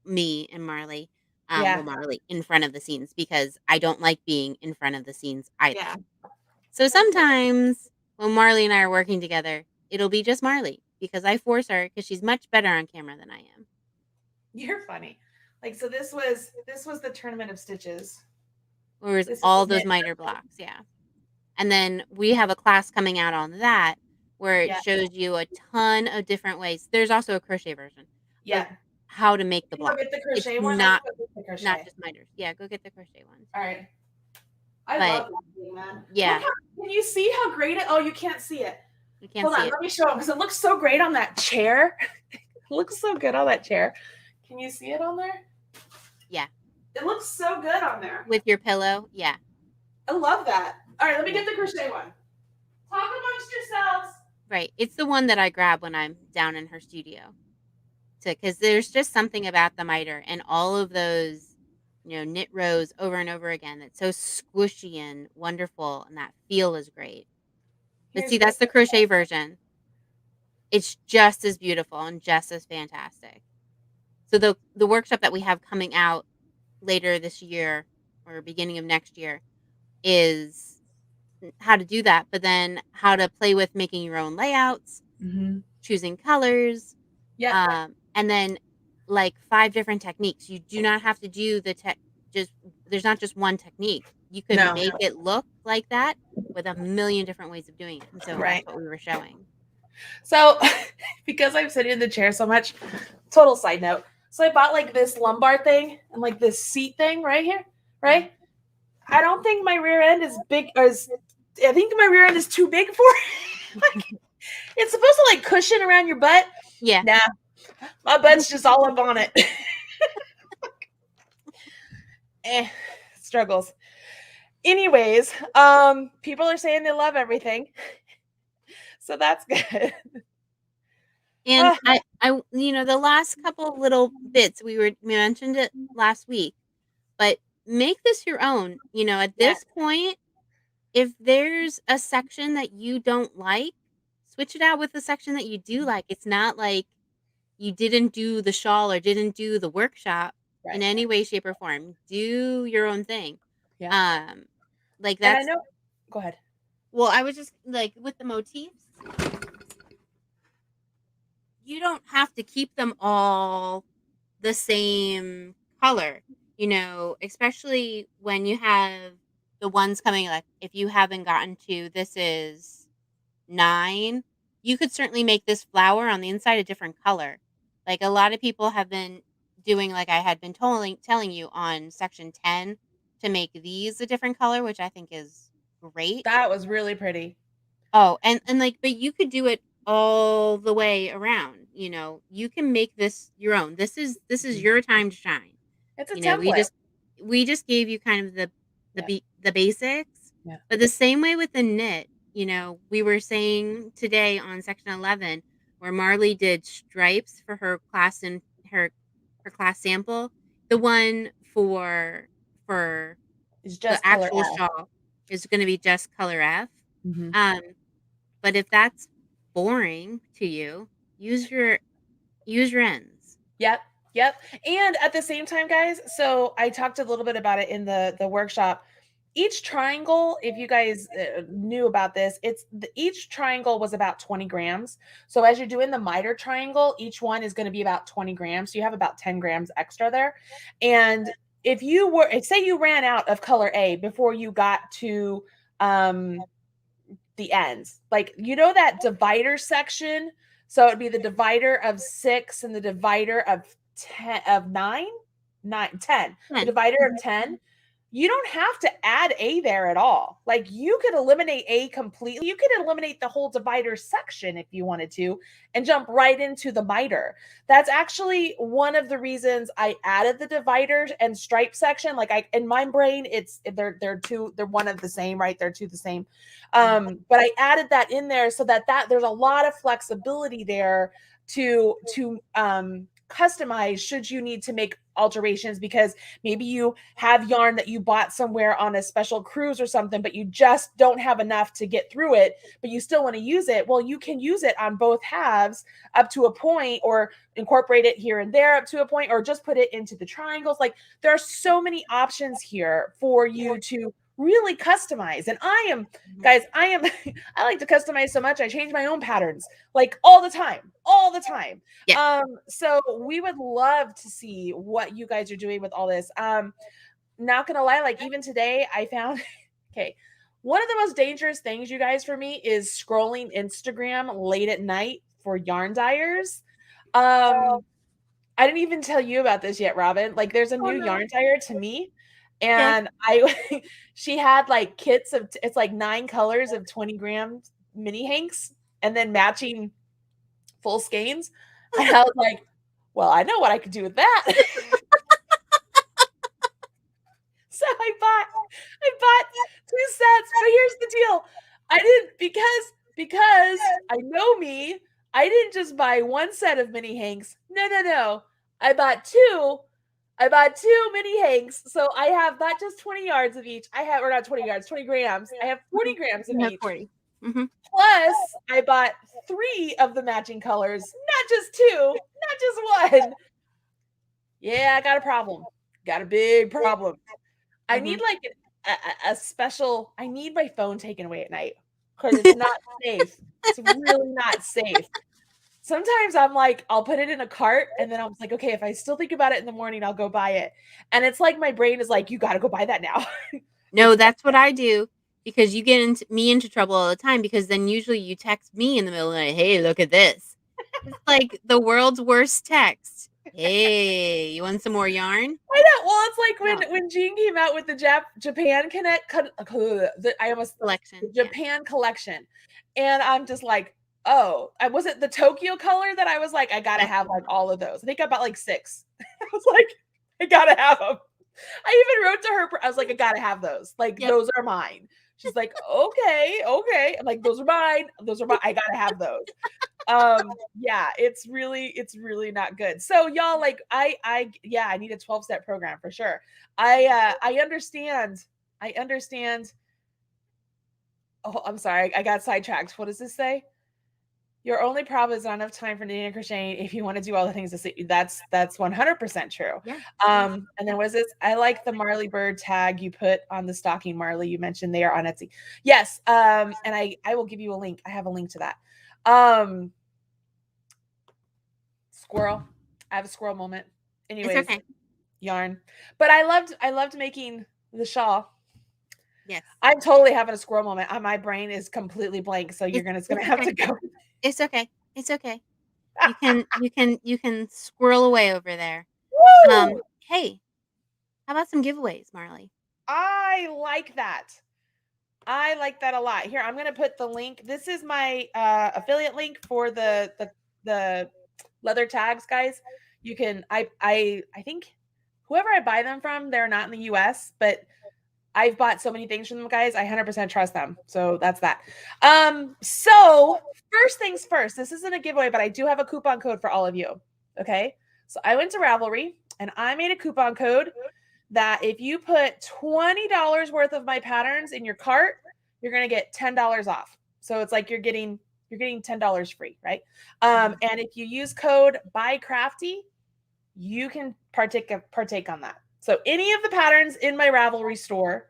me and Marley. Well, Marley in front of the scenes because I don't like being in front of the scenes either. Yeah. So sometimes when Marley and I are working together, it'll be just Marley because I force her because she's much better on camera than I am. You're funny. Like, so this was the tournament of stitches. Or was all those miter blocks, yeah. And then we have a class coming out on that where it shows you a ton of different ways. There's also a crochet version. Yeah. How to make the block. Go get the crochet one. Not just miters. Yeah, go get the crochet one. All right. I love that thing, man. Yeah. Can you see how great it? Oh, you can't see it. You can't see it. Let me show them because it looks so great on that chair. It looks so good on that chair. Can you see it on there? Yeah. It looks so good on there. With your pillow? Yeah. I love that. All right, let me get the crochet one. Talk amongst yourselves. Right. It's the one that I grab when I'm down in her studio. Because there's just something about the miter and all of those, knit rows over and over again that's so squishy and wonderful, and that feel is great. But see, that's the crochet version. It's just as beautiful and just as fantastic. So the workshop that we have coming out later this year or beginning of next year is how to do that, but then how to play with making your own layouts, choosing colors, and then like 5 different techniques. You do not have to do there's not just one technique. You could make it look like that with a million different ways of doing it. And so that's what we were showing. So because I'm sitting in the chair so much, total side note. So I bought like this lumbar thing and like this seat thing right here, right? I don't think my rear end is big, I think my rear end is too big for it. Like, it's supposed to like cushion around your butt. Yeah. Nah, my butt's just all up on it. Struggles. Anyways, people are saying they love everything. So that's good. And I the last couple little bits we mentioned it last week, but make this your own. At this point, if there's a section that you don't like, switch it out with the section that you do like. It's not like you didn't do the shawl or didn't do the workshop in any way, shape, or form. Do your own thing. Yeah. Like that's. And I know. Go ahead. Well, I was just like with the motifs. You don't have to keep them all the same color, especially when you have the ones coming, like if you haven't gotten to, this is 9, you could certainly make this flower on the inside a different color. Like a lot of people have been doing, like I had been telling you on section 10 to make these a different color, which I think is great. That was really pretty. Oh, and like, but you could do it all the way around. You can make this your own. This is your time to shine. It's a template. We just gave you kind of the basics. Yeah. But the same way with the knit, we were saying today on section 11 where Marley did stripes for her class and her class sample. The one for is just the actual shawl is going to be just color F. Mm-hmm. But if that's boring to you, use your Use your ends. Yep. And at the same time, guys, so I talked a little bit about it in the workshop. Each triangle, if you guys knew about this, each triangle was about 20 grams. So as you're doing the miter triangle, each one is going to be about 20 grams. So you have about 10 grams extra there. And if you were, say you ran out of color A before you got to the ends, like, that divider section. So it'd be the divider of 6 and the divider of 10 of 9, 10, the divider of 10. You don't have to add A there at all. Like, you could eliminate A completely. You could eliminate the whole divider section if you wanted to and jump right into the miter. That's actually one of the reasons I added the divider and stripe section. Like, in my brain, they're one of the same, right? They're two the same. But I added that in there so that there's a lot of flexibility there to customize should you need to make alterations, because maybe you have yarn that you bought somewhere on a special cruise or something, but you just don't have enough to get through it, but you still want to use it. Well, you can use it on both halves up to a point, or incorporate it here and there up to a point, or just put it into the triangles. Like, there are so many options here for you to really customize. And I like to customize so much. I change my own patterns like all the time. Yeah. So we would love to see what you guys are doing with all this. Not gonna lie, like, even today I found okay, one of the most dangerous things, you guys, for me is scrolling Instagram late at night for yarn dyers. I didn't even tell you about this yet, Robyn. Like, there's a new yarn dyer to me. And she had like kits of, it's like 9 colors of 20 gram mini hanks and then matching full skeins. And I was like, well, I know what I could do with that. So I bought 2 sets, but here's the deal. I didn't, because I know me, I didn't just buy 1 set of mini hanks. No. I bought 2 mini hanks. So I have not just 20 yards of each. Or not 20 yards, 20 grams. I have 40 grams of each. 40. Mm-hmm. Plus, I bought 3 of the matching colors, not just 2, not just 1. Yeah, I got a problem. Got a big problem. Mm-hmm. I need like a special, I need my phone taken away at night because it's not safe. It's really not safe. Sometimes I'm like, I'll put it in a cart and then I'm like, okay, if I still think about it in the morning, I'll go buy it. And it's like my brain is like, you got to go buy that now. No, that's what I do, because you get into trouble all the time, because then usually you text me in the middle of the night, hey, look at this. It's like the world's worst text. Hey, you want some more yarn? I know. Well, it's like when Jean came out with the Japan Japan collection. And I'm just like, oh, was it the Tokyo color that I was like, I gotta have like all of those. I think I bought like 6. I was like, I gotta have them. I even wrote to her, I was like, I gotta have those. Like, those are mine. She's like, okay. I'm like, those are mine. I gotta have those. Yeah, it's really not good. So y'all, like, I need a 12-step program for sure. I understand. Oh, I'm sorry, I got sidetracked. What does this say? Your only problem is not enough time for knitting and crocheting if you want to do all the things to see. That's 100% true. Yeah. And then was this? I like the Marley bird tag you put on the stocking, Marley. You mentioned they are on Etsy. Yes. And I will give you a link. I have a link to that. Squirrel. I have a squirrel moment. Anyways, it's okay. Yarn. But I loved making the shawl. Yes. I'm totally having a squirrel moment. My brain is completely blank, so you're gonna have to go. It's okay. You can squirrel away over there. Woo! Hey, how about some giveaways, Marley? I like that a lot. Here, I'm gonna put the link. This is my affiliate link for the leather tags, guys. You can I think whoever I buy them from, they're not in the US, but I've bought so many things from them, guys. I 100% trust them. So that's that. So first things first, this isn't a giveaway, but I do have a coupon code for all of you. Okay. So I went to Ravelry and I made a coupon code that if you put $20 worth of my patterns in your cart, you're going to get $10 off. So it's like you're getting you're getting $10 free, right? And if you use code BiCrafty, you can partake on that. So any of the patterns in my Ravelry store,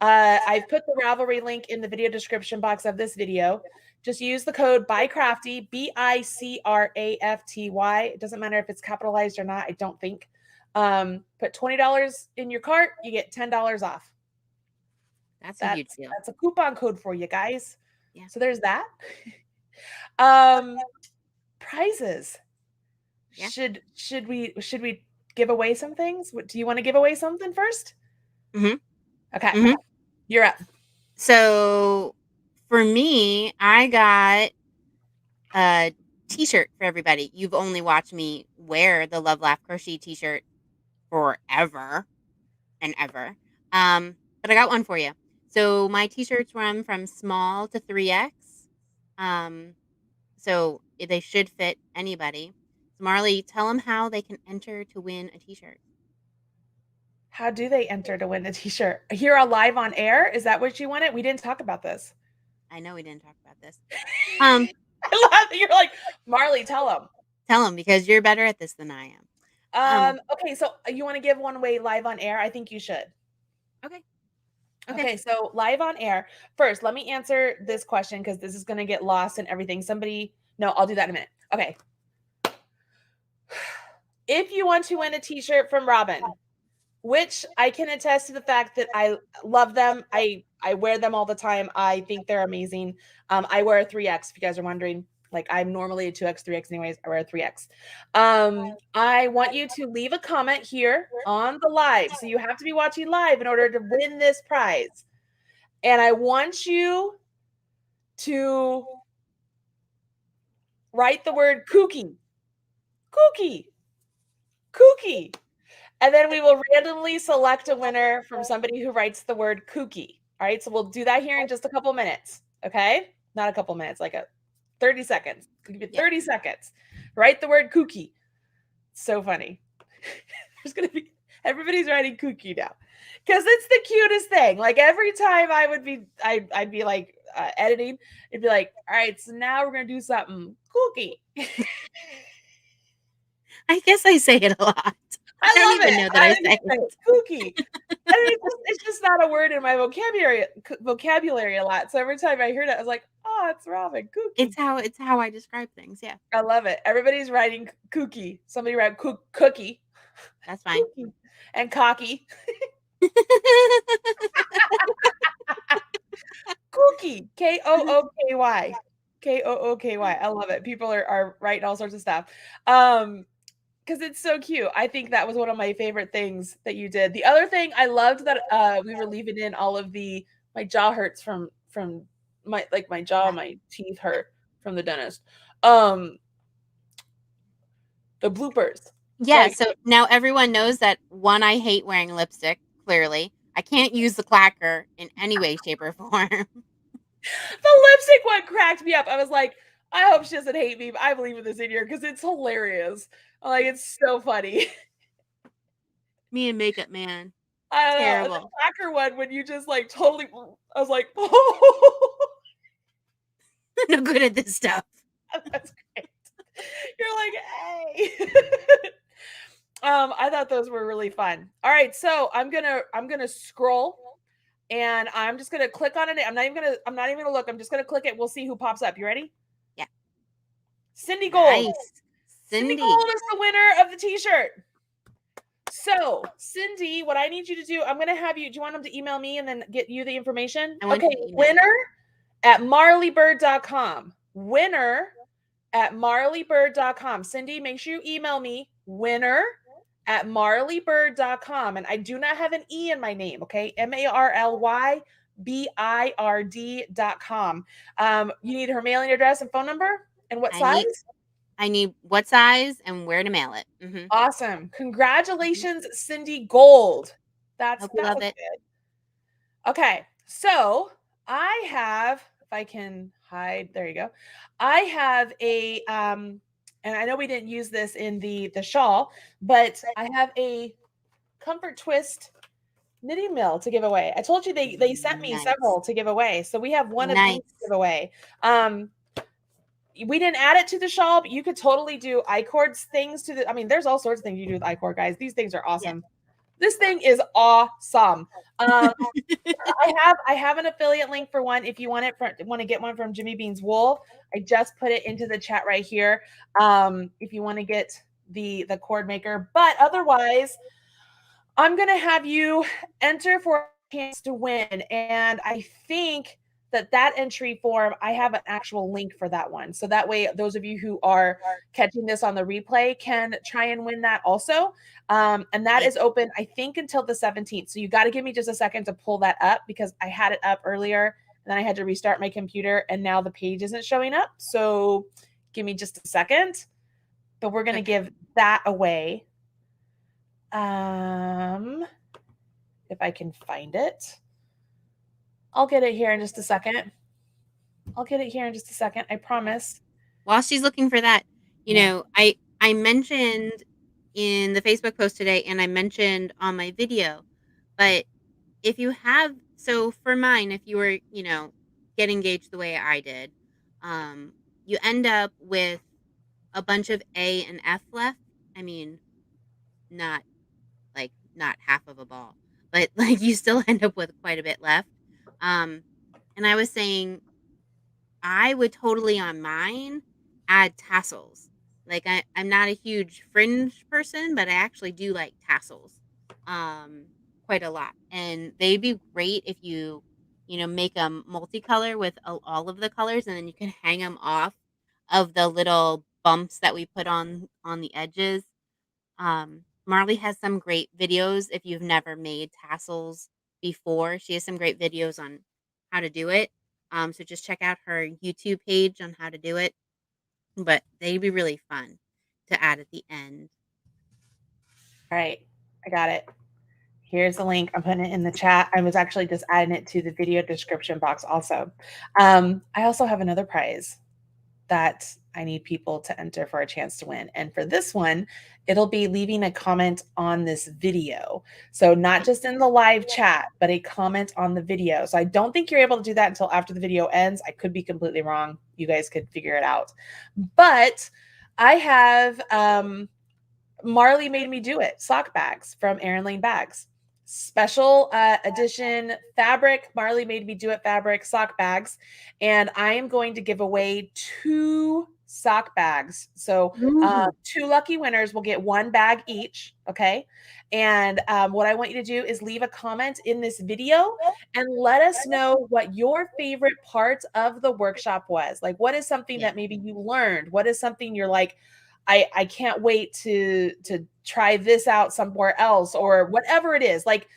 I've put the Ravelry link in the video description box of this video. Just use the code BiCrafty, BiCrafty. It doesn't matter if it's capitalized or not, I don't think. Put $20 in your cart, you get $10 off. That's a huge deal. That's a coupon code for you guys. Yeah. So there's that. Prizes. Yeah. Should we give away some things? Do you want to give away something first? Mm-hmm. Okay. Mm-hmm. You're up. So for me, I got a t-shirt for everybody. You've only watched me wear the Love Laugh Crochet t-shirt forever and ever. But I got one for you. So my t-shirts run from small to 3X. So they should fit anybody. So Marley, tell them how they can enter to win a t-shirt. How do they enter to win the t-shirt? Here on live on air? Is that what you wanted? We didn't talk about this. I know we didn't talk about this. I love that you're like, Marley, tell them. Tell them, because you're better at this than I am. Okay, so you want to give one away live on air? I think you should. Okay, so live on air. First, let me answer this question because this is going to get lost in everything. No, I'll do that in a minute. Okay. If you want to win a t-shirt from Robyn, which I can attest to the fact that I love them. I wear them all the time. I think they're amazing. I wear a 3X, if you guys are wondering. Like, I'm normally a 2X, 3X anyways. I wear a 3X. I want you to leave a comment here on the live. So you have to be watching live in order to win this prize. And I want you to write the word kooky. Kooky. Kooky. And then we will randomly select a winner from somebody who writes the word kooky. All right. So we'll do that here in just a couple minutes. Okay. Not a couple minutes, like 30 seconds. I'll give you 30 seconds. Write the word kooky. So funny. There's going to be, everybody's writing kooky now because it's the cutest thing. Like every time I'd be like editing, it'd be like, all right, so now we're going to do something kooky. I guess I say it a lot. I don't even know that I say it. Kooky. It's just not a word in my vocabulary a lot. So every time I heard it, I was like, oh, it's Robyn. Kooky. It's how I describe things. Yeah. I love it. Everybody's writing kooky. Somebody write cookie. That's fine. Kooky. And cocky. Kooky. K-O-O-K-Y. K-O-O-K-Y. I love it. People are writing all sorts of stuff. Because it's so cute. I think that was one of my favorite things that you did. The other thing I loved that we were leaving in all of my jaw hurts from my jaw, my teeth hurt from the dentist. The bloopers. Yeah, so now everyone knows that one, I hate wearing lipstick, clearly. I can't use the clacker in any way, shape, or form. The lipstick one cracked me up. I was like, I hope she doesn't hate me, but I'm leaving this in here because it's hilarious. Like, it's so funny. Me and Makeup Man. I don't know. The clacker one, when you just like totally, I was like, oh. I'm no good at this stuff. That's great. You're like, hey. I thought those were really fun. All right, so I'm gonna scroll, and I'm just gonna click on it. I'm not even gonna look. I'm just gonna click it. We'll see who pops up. You ready? Yeah. Cindy Gold. Nice. Cindy Gold is the winner of the t-shirt. So, Cindy, what I need you to do, I'm gonna have you. Do you want them to email me and then get you the information? Okay, winner at marleybird.com. Winner at marleybird.com. Cindy, make sure you email me winner at marleybird.com. And I do not have an E in my name, okay? MARLYBIRD.com. You need her mailing address and phone number and what size? I need what size and where to mail it. Mm-hmm. Awesome. Congratulations, Cindy Gold. That was it. Good. Okay. So I have, if I can hide, there you go. I have a, and I know we didn't use this in the shawl, but I have a Comfort Twist knitting mill to give away. I told you they sent me several to give away. So we have one of these to give away. we didn't add it to the shawl, but you could totally do I-cords things to the, I mean, there's all sorts of things you do with I-cord, guys. These things are awesome. This thing is awesome. I have an affiliate link for one. If you want to get one from Jimmy Bean's Wool, I just put it into the chat right here. If you want to get the cord maker, but otherwise, I'm gonna have you enter for a chance to win, and I think that entry form, I have an actual link for that one. So that way, those of you who are catching this on the replay can try and win that also. And that is open, I think, until the 17th. So you got to give me just a second to pull that up because I had it up earlier and then I had to restart my computer and now the page isn't showing up. So give me just a second. But we're going to give that away. If I can find it. I'll get it here in just a second. I promise. While she's looking for that, you know, I mentioned in the Facebook post today and I mentioned on my video, but if you have, so for mine, if you were, you know, get engaged the way I did, you end up with a bunch of A and F left. I mean, not half of a ball, but like you still end up with quite a bit left. And I was saying I would totally on mine add tassels. Like I'm not a huge fringe person, but I actually do like tassels quite a lot. And they'd be great if you know, make them multicolor with all of the colors and then you can hang them off of the little bumps that we put on the edges. Marley has some great videos if you've never made tassels before. She has some great videos on how to do it. So just check out her YouTube page on how to do it. But they'd be really fun to add at the end. All right, I got it. Here's the link. I'm putting it in the chat. I was actually just adding it to the video description box also. I also have another prize that I need people to enter for a chance to win. And for this one, it'll be leaving a comment on this video. So not just in the live chat, but a comment on the video. So I don't think you're able to do that until after the video ends. I could be completely wrong. You guys could figure it out. But I have Marley Made Me Do It sock bags from Erin Lane Bags. Special edition fabric, Marley Made Me Do It fabric sock bags. And I am going to give away 2 sock bags. So 2 lucky winners will get 1 bag each. Okay. And what I want you to do is leave a comment in this video and let us know what your favorite part of the workshop was. Like, what is something that maybe you learned? What is something you're like, I can't wait to try this out somewhere else, or whatever it is. Like,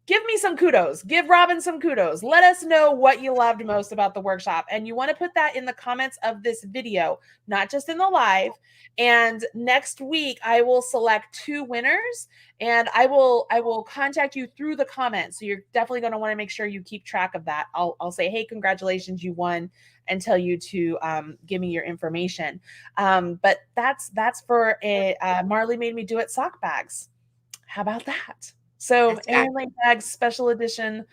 give me some kudos. Give Robyn some kudos. Let us know what you loved most about the workshop. And you want to put that in the comments of this video, not just in the live. And next week, I will select 2 winners and I will contact you through the comments. So you're definitely going to want to make sure you keep track of that. I'll say, hey, congratulations, you won, and tell you to give me your information. But that's for a Marley Made Me Do It sock bags. How about that? So Erin Lane Bags special edition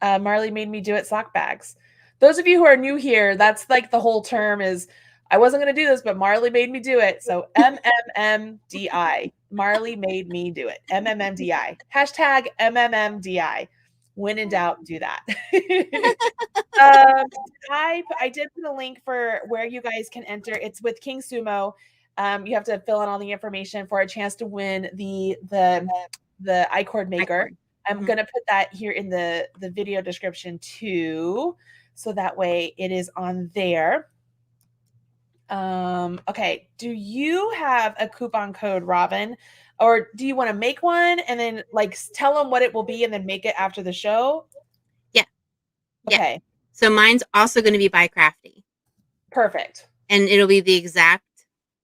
Marley Made Me Do It sock bags. Those of you who are new here, that's like the whole term is, I wasn't going to do this, but Marley made me do it. So MMMDI. Marley made me do it. MMMDI. Hashtag MMMDI. When in doubt, do that. I did put a link for where you guys can enter. It's with King Sumo. You have to fill in all the information for a chance to win the I-cord maker. I'm going to put that here in the video description too. So that way it is on there. Okay. Do you have a coupon code, Robyn? Or do you want to make one and then like tell them what it will be and then make it after the show? Yeah. Okay. Yeah. So mine's also going to be BiCrafty. Perfect. And it'll be the exact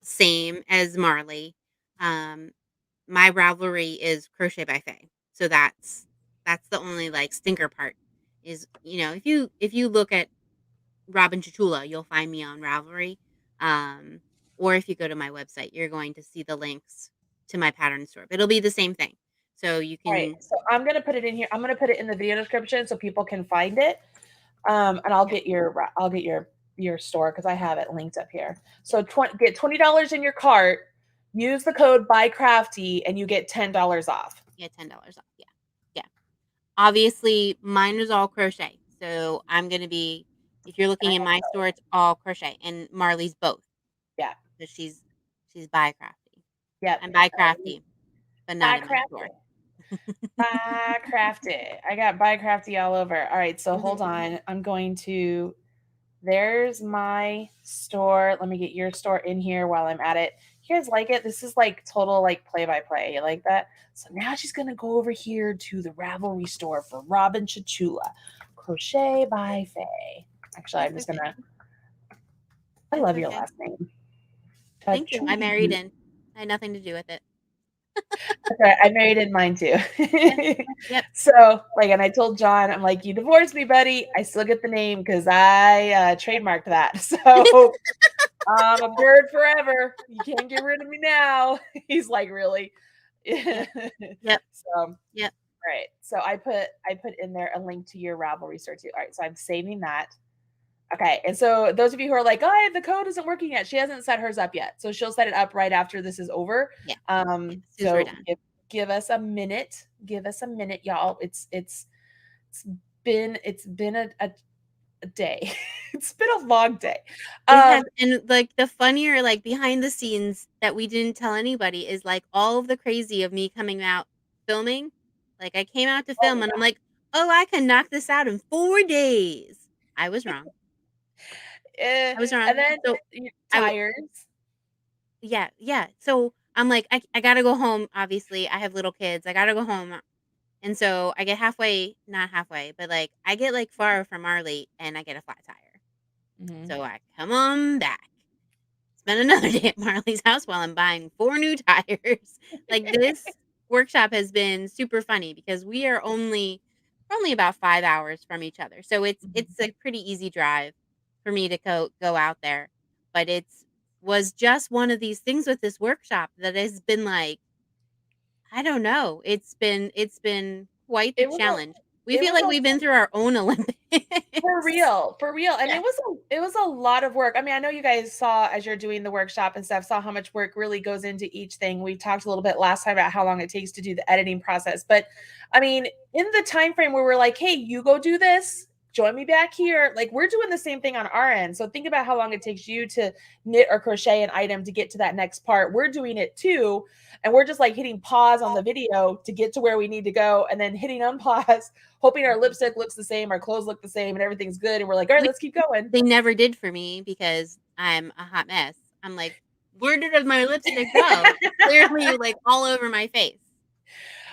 same as Marley. My Ravelry is Crochet by Faye. So that's the only like stinker part is, you know, if you look at Robyn Chitula, you'll find me on Ravelry. Or if you go to my website, you're going to see the links to my pattern store. It'll be the same thing. So you can. Right. So I'm going to put it in here. I'm going to put it in the video description so people can find it. And I'll get your your store because I have it linked up here. So get $20 in your cart. Use the code BiCrafty and you get $10 off. Yeah, $10 off. Yeah. Obviously, mine is all crochet. So I'm going to be, if you're looking in my store, it's all crochet. And Marley's both. Yeah. So she's BiCrafty. Yep. I'm BiCrafty, but not in my store. BiCrafty. I got BiCrafty all over. All right. So hold on. I'm going to, there's my store. Let me get your store in here while I'm at it. You guys like it? This is like total like play-by-play. You like that? So now she's going to go over here to the Ravelry store for Robyn Chichula. Crochet by Faye. Actually, I'm just going to, I love your last name. Thank you. I married in. I had nothing to do with it. Okay, I married in mine too. Yep. So, like, and I told John, I'm like, you divorced me, buddy. I still get the name because I trademarked that. So I'm a bird forever. You can't get rid of me now. He's like, really? Yep. So, yep. All right. So I put in there a link to your Ravelry store too. All right. So I'm saving that. Okay. And so those of you who are like, oh, the code isn't working yet. She hasn't set hers up yet. So she'll set it up right after this is over. Yeah. So give us a minute. Give us a minute, y'all. It's been a day. It's been a long day. And like the funnier, like behind the scenes that we didn't tell anybody is like all of the crazy of me coming out filming. Like I came out to film and I'm like, oh, I can knock this out in 4 days. I was wrong. I was wrong. And then so, tires. Yeah. So I'm like, I gotta go home. Obviously, I have little kids. I gotta go home. And so I get not halfway, but like I get like far from Marley and I get a flat tire. Mm-hmm. So I come on back, spend another day at Marley's house while I'm buying 4 new tires. Like this workshop has been super funny because we're only about 5 hours from each other. So it's a pretty easy drive for me to go out there. But was just one of these things with this workshop that has been like, I don't know. It's been quite the challenge. We feel like we've been through our own Olympics. For real. And yeah. It was a lot of work. I mean, I know you guys saw as you're doing the workshop and stuff, saw how much work really goes into each thing. We talked a little bit last time about how long it takes to do the editing process. But I mean, in the time frame where we're like, hey, you go do this, join me back here. Like we're doing the same thing on our end. So think about how long it takes you to knit or crochet an item to get to that next part. We're doing it too. And we're just like hitting pause on the video to get to where we need to go and then hitting unpause, hoping our lipstick looks the same, our clothes look the same and everything's good. And we're like, all right, let's keep going. They never did for me because I'm a hot mess. I'm like, where did my lipstick go? Clearly like all over my face.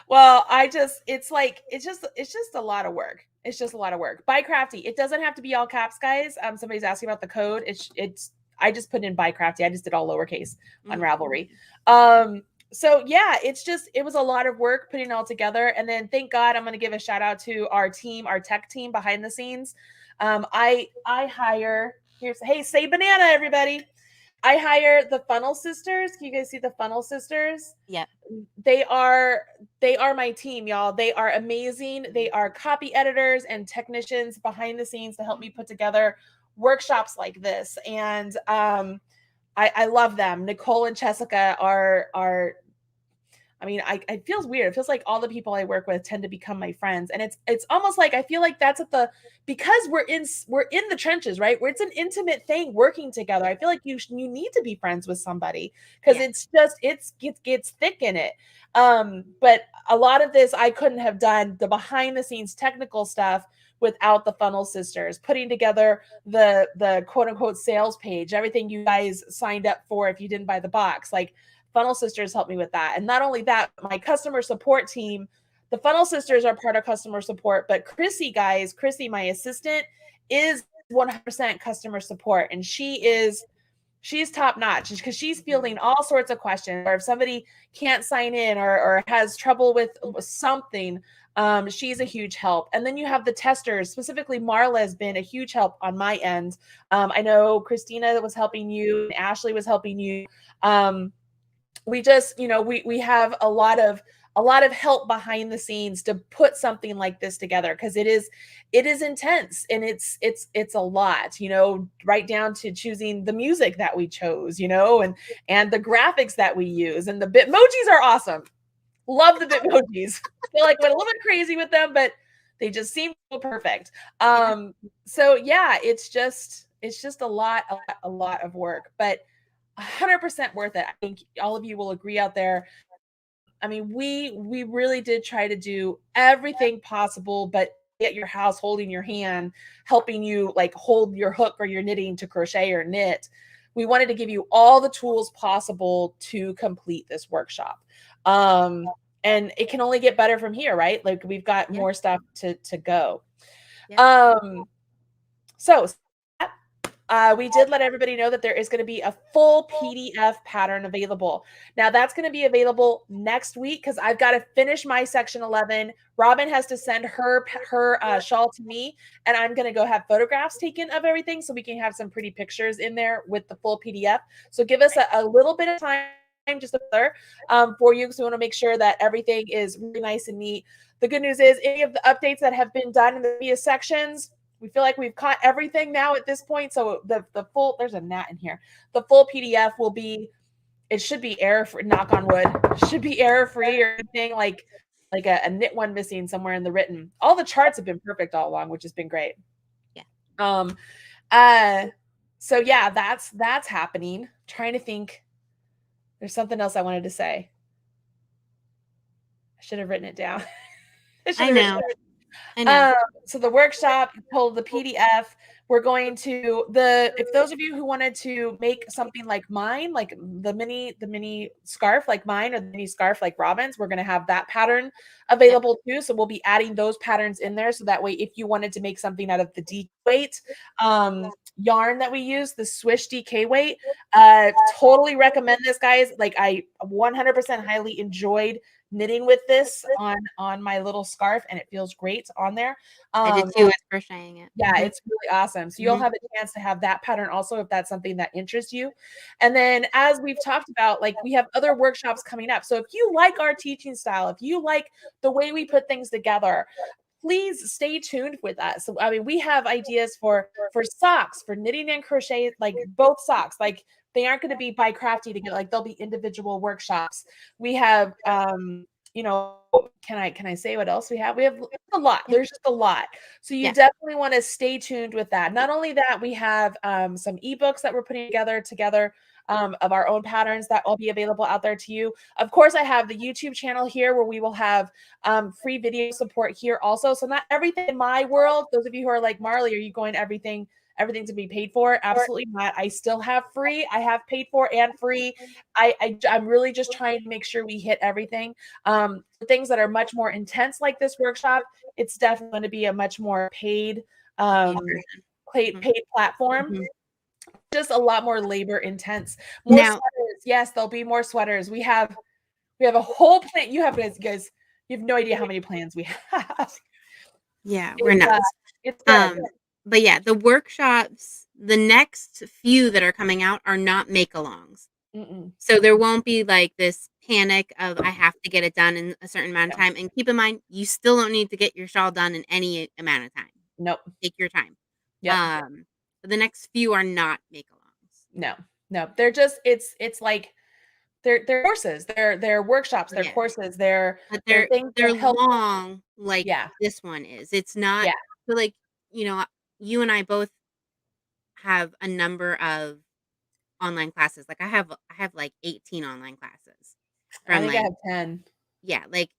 Well, it's just a lot of work. It's just a lot of work. BiCrafty. It doesn't have to be all caps, guys. Somebody's asking about the code. I just put in BiCrafty. I just did all lowercase on Ravelry. So yeah, it was a lot of work putting it all together. And then thank God I'm going to give a shout out to our team, our tech team behind the scenes. I hire, hey, say banana, everybody. I hire the Funnel Sisters. Can you guys see the Funnel Sisters? Yeah. They are my team, y'all. They are amazing. They are copy editors and technicians behind the scenes to help me put together workshops like this. And I love them. Nicole and Jessica are I mean, it feels weird. It feels like all the people I work with tend to become my friends. And it's almost like I feel like that's because we're in the trenches, right? Where it's an intimate thing working together. I feel like you need to be friends with somebody because it gets thick in it. But a lot of this I couldn't have done the behind the scenes technical stuff without the Funnel Sisters, putting together the quote unquote sales page, everything you guys signed up for if you didn't buy the box, like Funnel Sisters helped me with that. And not only that, my customer support team, the Funnel Sisters are part of customer support, but Chrissy, my assistant, is 100% customer support. And she's top notch because she's fielding all sorts of questions. Or if somebody can't sign in or has trouble with something, she's a huge help. And then you have the testers, specifically Marla has been a huge help on my end. I know Christina was helping you and Ashley was helping you. We just, we have a lot of lot of help behind the scenes to put something like this together, because it is intense, and it's a lot, right down to choosing the music that we chose, and the graphics that we use, and the Bitmojis are awesome. Love the Bitmojis. Feel like went a little bit crazy with them, but they just seem so perfect. So yeah, it's just a lot of work, but 100% worth it. I think all of you will agree out there. I mean, we really did try to do everything possible, but at your house, holding your hand, helping you like hold your hook or your knitting to crochet or knit. We wanted to give you all the tools possible to complete this workshop. And it can only get better from here, right? Like we've got more stuff to go. So we did let everybody know that there is going to be a full PDF pattern available. Now that's going to be available next week, because I've got to finish my section 11. Robyn has to send her shawl to me, and I'm going to go have photographs taken of everything so we can have some pretty pictures in there with the full PDF. So give us a little bit of time, just for you, because we want to make sure that everything is really nice and neat. The good news is any of the updates that have been done in the previous sections, we feel like we've caught everything now at this point. So the full, there's a gnat in here. The full PDF will be, it should be error free, knock on wood, should be error free or anything like a knit one missing somewhere in the written. All the charts have been perfect all along, which has been great. Yeah. So yeah, that's happening. Trying to think. There's something else I wanted to say. I should have written it down. I know. So the workshop, pull the PDF. We're going to if those of you who wanted to make something like mine, like the mini scarf like mine, or the mini scarf like Robyn's, we're going to have that pattern available too. So we'll be adding those patterns in there. So that way, if you wanted to make something out of the DK weight yarn that we use, the Swish DK weight, totally recommend this, guys. Like I 100% highly enjoyed knitting with this on my little scarf, and it feels great on there. I did too with crocheting it. Yeah, it's really awesome. So you'll have a chance to have that pattern also, if that's something that interests you. And then, as we've talked about, like we have other workshops coming up. So if you like our teaching style, if you like the way we put things together, please stay tuned with us. So, I mean, we have ideas for socks, for knitting and crochet, like both socks. Like they aren't going to be BiCrafty together. Like they'll be individual workshops. We have, can I say what else we have? We have a lot. There's just a lot. So you definitely want to stay tuned with that. Not only that, we have some ebooks that we're putting together of our own patterns that will be available out there to you. Of course, I have the YouTube channel here where we will have free video support here also. So not everything in my world. Those of you who are like, Marley, are you going everything to be paid for? Absolutely not. I still have free. I have paid for and free. I'm really just trying to make sure we hit everything. Things that are much more intense like this workshop, it's definitely going to be a much more paid platform. Just a lot more labor intense. More sweaters. Yes, there'll be more sweaters. We have a whole plan. You have guys, you have no idea how many plans we have. Yeah, we're nuts. It's good. But yeah, the workshops, the next few that are coming out are not make-alongs. So there won't be like this panic of I have to get it done in a certain amount of time. And keep in mind, you still don't need to get your shawl done in any amount of time. Nope. Take your time. Yeah. But the next few are not make-alongs. No. They're just it's like they're courses, they're workshops, they're courses, they're long like this one is. It's not so like, you and I both have a number of online classes. Like I have like 18 online classes. I think I have 10. Yeah, like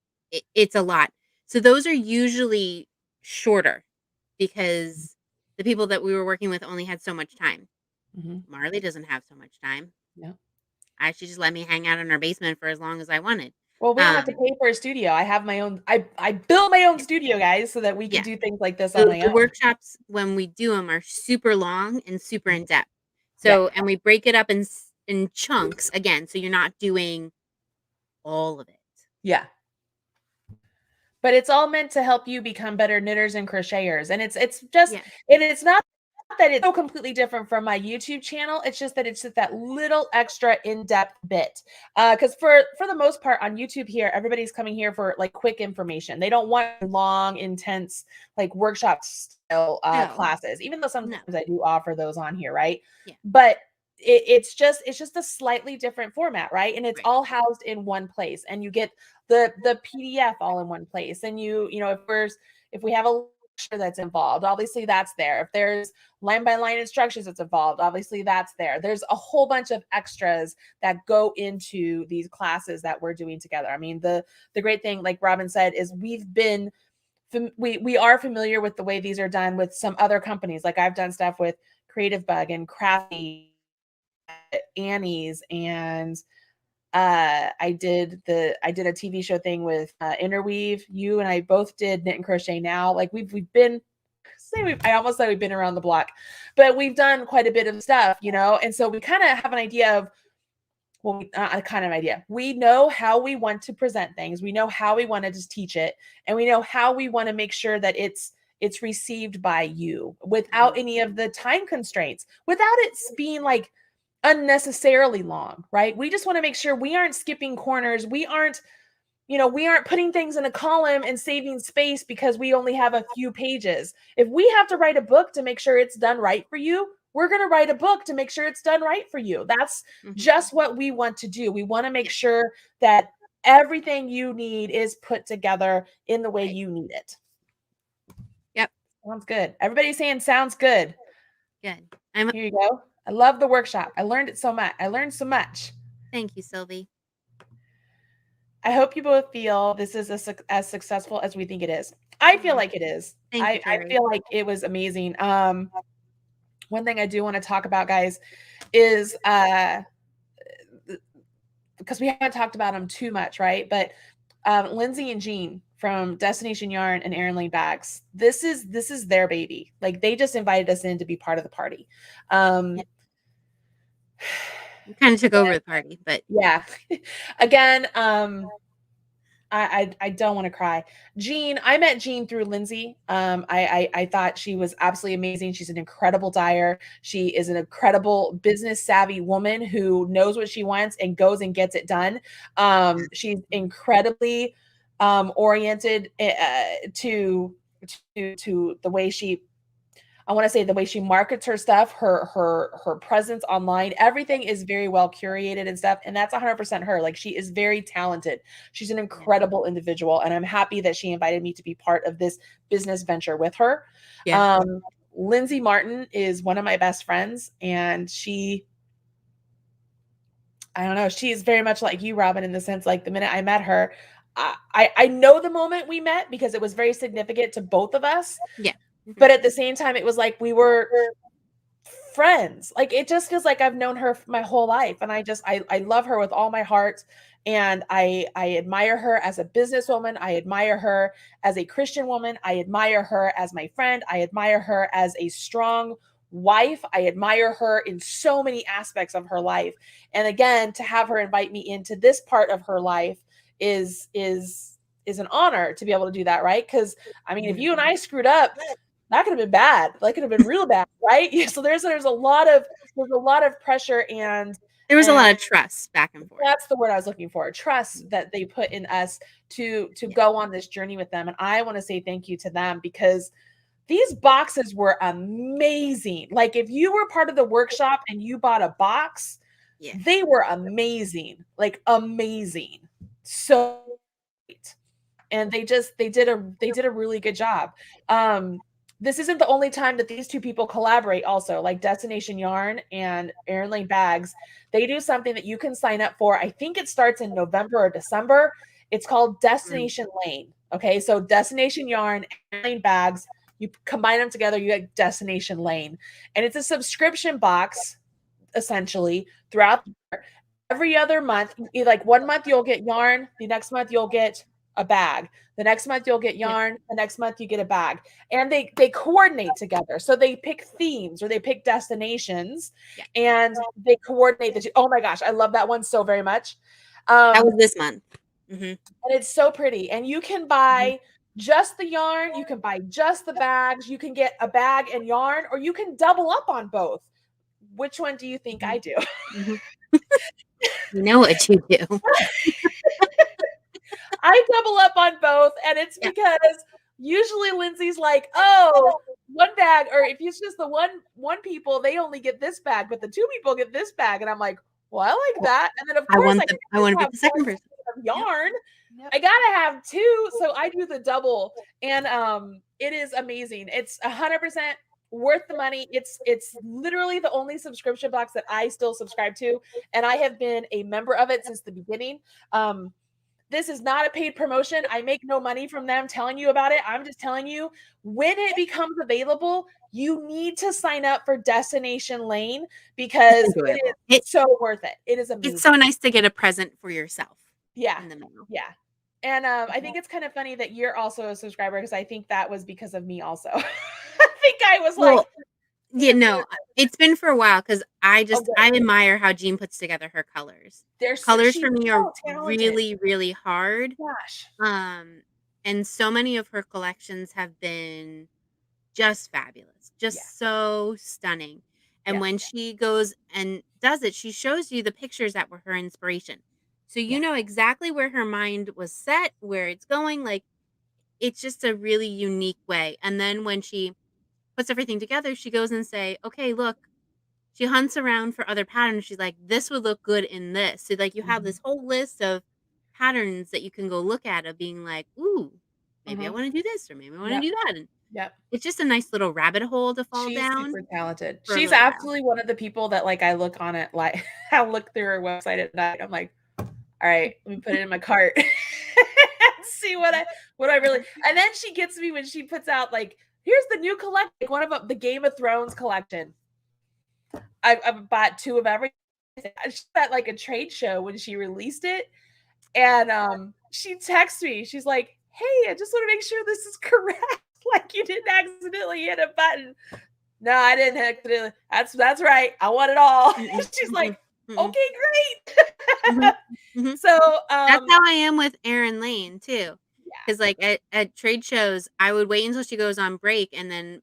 it's a lot. So those are usually shorter because the people that we were working with only had so much time. Marley doesn't have so much time. No. She just let me hang out in her basement for as long as I wanted. Well, we don't have to pay for a studio. I have my own. I built my own studio, guys, so that we can do things like this on my own. The workshops, when we do them, are super long and super in depth. So, and we break it up in chunks again, so you're not doing all of it. Yeah. But it's all meant to help you become better knitters and crocheters, and it's just and it's not that it's so completely different from my YouTube channel. It's just that it's just that little extra in-depth bit. Because for the most part on YouTube here, everybody's coming here for like quick information. They don't want long, intense, like workshop style classes, even though sometimes I do offer those on here, right? Yeah. But it's just a slightly different format, right? And it's all housed in one place, and you get the PDF all in one place. And you know, if we have a lecture that's involved, obviously that's there. If there's line by line instructions that's involved, obviously that's there. There's a whole bunch of extras that go into these classes that we're doing together. I mean, the great thing, like Robyn said, is we are familiar with the way these are done with some other companies. Like I've done stuff with Creative Bug and Crafty, Annie's, and I did a TV show thing with Interweave. You and I both did Knit and Crochet Now. Like I almost said we've been around the block, but we've done quite a bit of stuff, you know. And so we kind of have an idea of, well, we know how we want to present things. We know how we want to just teach it, and we know how we want to make sure that it's received by you without any of the time constraints, without it being like unnecessarily long, right? We just want to make sure we aren't skipping corners. We aren't putting things in a column and saving space because we only have a few pages. If we have to write a book to make sure it's done right for you, we're going to write a book to make sure it's done right for you. That's just what we want to do. We want to make sure that everything you need is put together in the way you need it. Yep. Sounds good. Everybody's saying sounds good. Good. Here you go. I love the workshop. I learned it so much. I learned so much. Thank you, Sylvie. I hope you both feel this is as successful as we think it is. I feel like it is. I feel like it was amazing. One thing I do want to talk about, guys, is because we haven't talked about them too much, right? But Lindsay and Jean from Destination Yarn and Erin Lane Bags, this is their baby. Like they just invited us in to be part of the party. We kind of took over the party, but yeah. Again, I don't want to cry. Jean, I met Jean through Lindsay. I thought she was absolutely amazing. She's an incredible dyer. She is an incredible business savvy woman who knows what she wants and goes and gets it done. She's incredibly oriented to the way the way she markets her stuff, her presence online, everything is very well curated and stuff. And that's 100% her. Like she is very talented. She's an incredible individual. And I'm happy that she invited me to be part of this business venture with her. Yeah. Lindsay Martin is one of my best friends, and I don't know, she's very much like you, Robyn, in the sense, like the minute I met her, I know the moment we met because it was very significant to both of us. Yeah. But at the same time, it was like we were friends. Like it just feels like I've known her my whole life. And I love her with all my heart. And I admire her as a businesswoman. I admire her as a Christian woman. I admire her as my friend. I admire her as a strong wife. I admire her in so many aspects of her life. And again, to have her invite me into this part of her life is an honor to be able to do that, right? Because I mean, if you and I screwed up, that could have been bad. That could have been real bad, right? So there's a lot of pressure, and there was a lot of trust back and forth. That's the word I was looking for. Trust that they put in us to go on this journey with them. And I want to say thank you to them, because these boxes were amazing. Like if you were part of the workshop and you bought a box, they were amazing. Like amazing. So great. And they did a really good job. This isn't the only time that these two people collaborate also. Like Destination Yarn and Erin Lane Bags, they do something that you can sign up for. I think it starts in November or December. It's called Destination Lane. Okay, so Destination Yarn, Erin Lane Bags, you combine them together, you get Destination Lane. And it's a subscription box, essentially, throughout the year. Every other month, like 1 month you'll get yarn, the next month you'll get a bag. The next month you'll get yarn. The next month you get a bag. And they coordinate together. So they pick themes or they pick destinations and they coordinate the two. Oh my gosh, I love that one so very much. That was this month. And it's so pretty. And you can buy just the yarn, you can buy just the bags, you can get a bag and yarn, or you can double up on both. Which one do you think I do? You know what you do. I double up on both, and it's because usually Lindsay's like, oh, one bag, or if it's just the one people, they only get this bag, but the two people get this bag, and I'm like, well, I like that. And then of course I want to be the second person. Yarn. Yep. I gotta have two, so I do the double, and it is amazing. It's 100% worth the money. It's literally the only subscription box that I still subscribe to, and I have been a member of it since the beginning. This is not a paid promotion. I make no money from them telling you about it. I'm just telling you, when it becomes available, you need to sign up for Destination Lane because it is so worth it. It is amazing. It's so nice to get a present for yourself. Yeah. In the mail. Yeah. And I think it's kind of funny that you're also a subscriber, because I think that was because of me also. I think I was like... Yeah, no, it's been for a while, because I admire how Jean puts together her colors. Colors for me are really, really hard. Gosh. And so many of her collections have been just fabulous, just so stunning. And when she goes and does it, she shows you the pictures that were her inspiration. So you know exactly where her mind was set, where it's going. Like, it's just a really unique way. And then when she puts everything together, she goes and say, okay, look, she hunts around for other patterns. She's like, this would look good in this. So like you have this whole list of patterns that you can go look at, of being like, ooh, maybe I want to do this, or maybe I want to do that. And it's just a nice little rabbit hole to fall down. She's super talented. She's absolutely one of the people that, like, I look on it, like I look through her website at night. I'm like, all right, let me put it in my cart. See what I really... And then she gets me when she puts out, like, here's the new collection, like one of them, the Game of Thrones collection. I've bought two of everything. She's at like a trade show when she released it, and she texts me. She's like, "Hey, I just want to make sure this is correct. Like, you didn't accidentally hit a button." No, I didn't accidentally. That's right. I want it all. She's like, "Okay, great." So that's how I am with Erin Lane too. Because like at trade shows, I would wait until she goes on break and then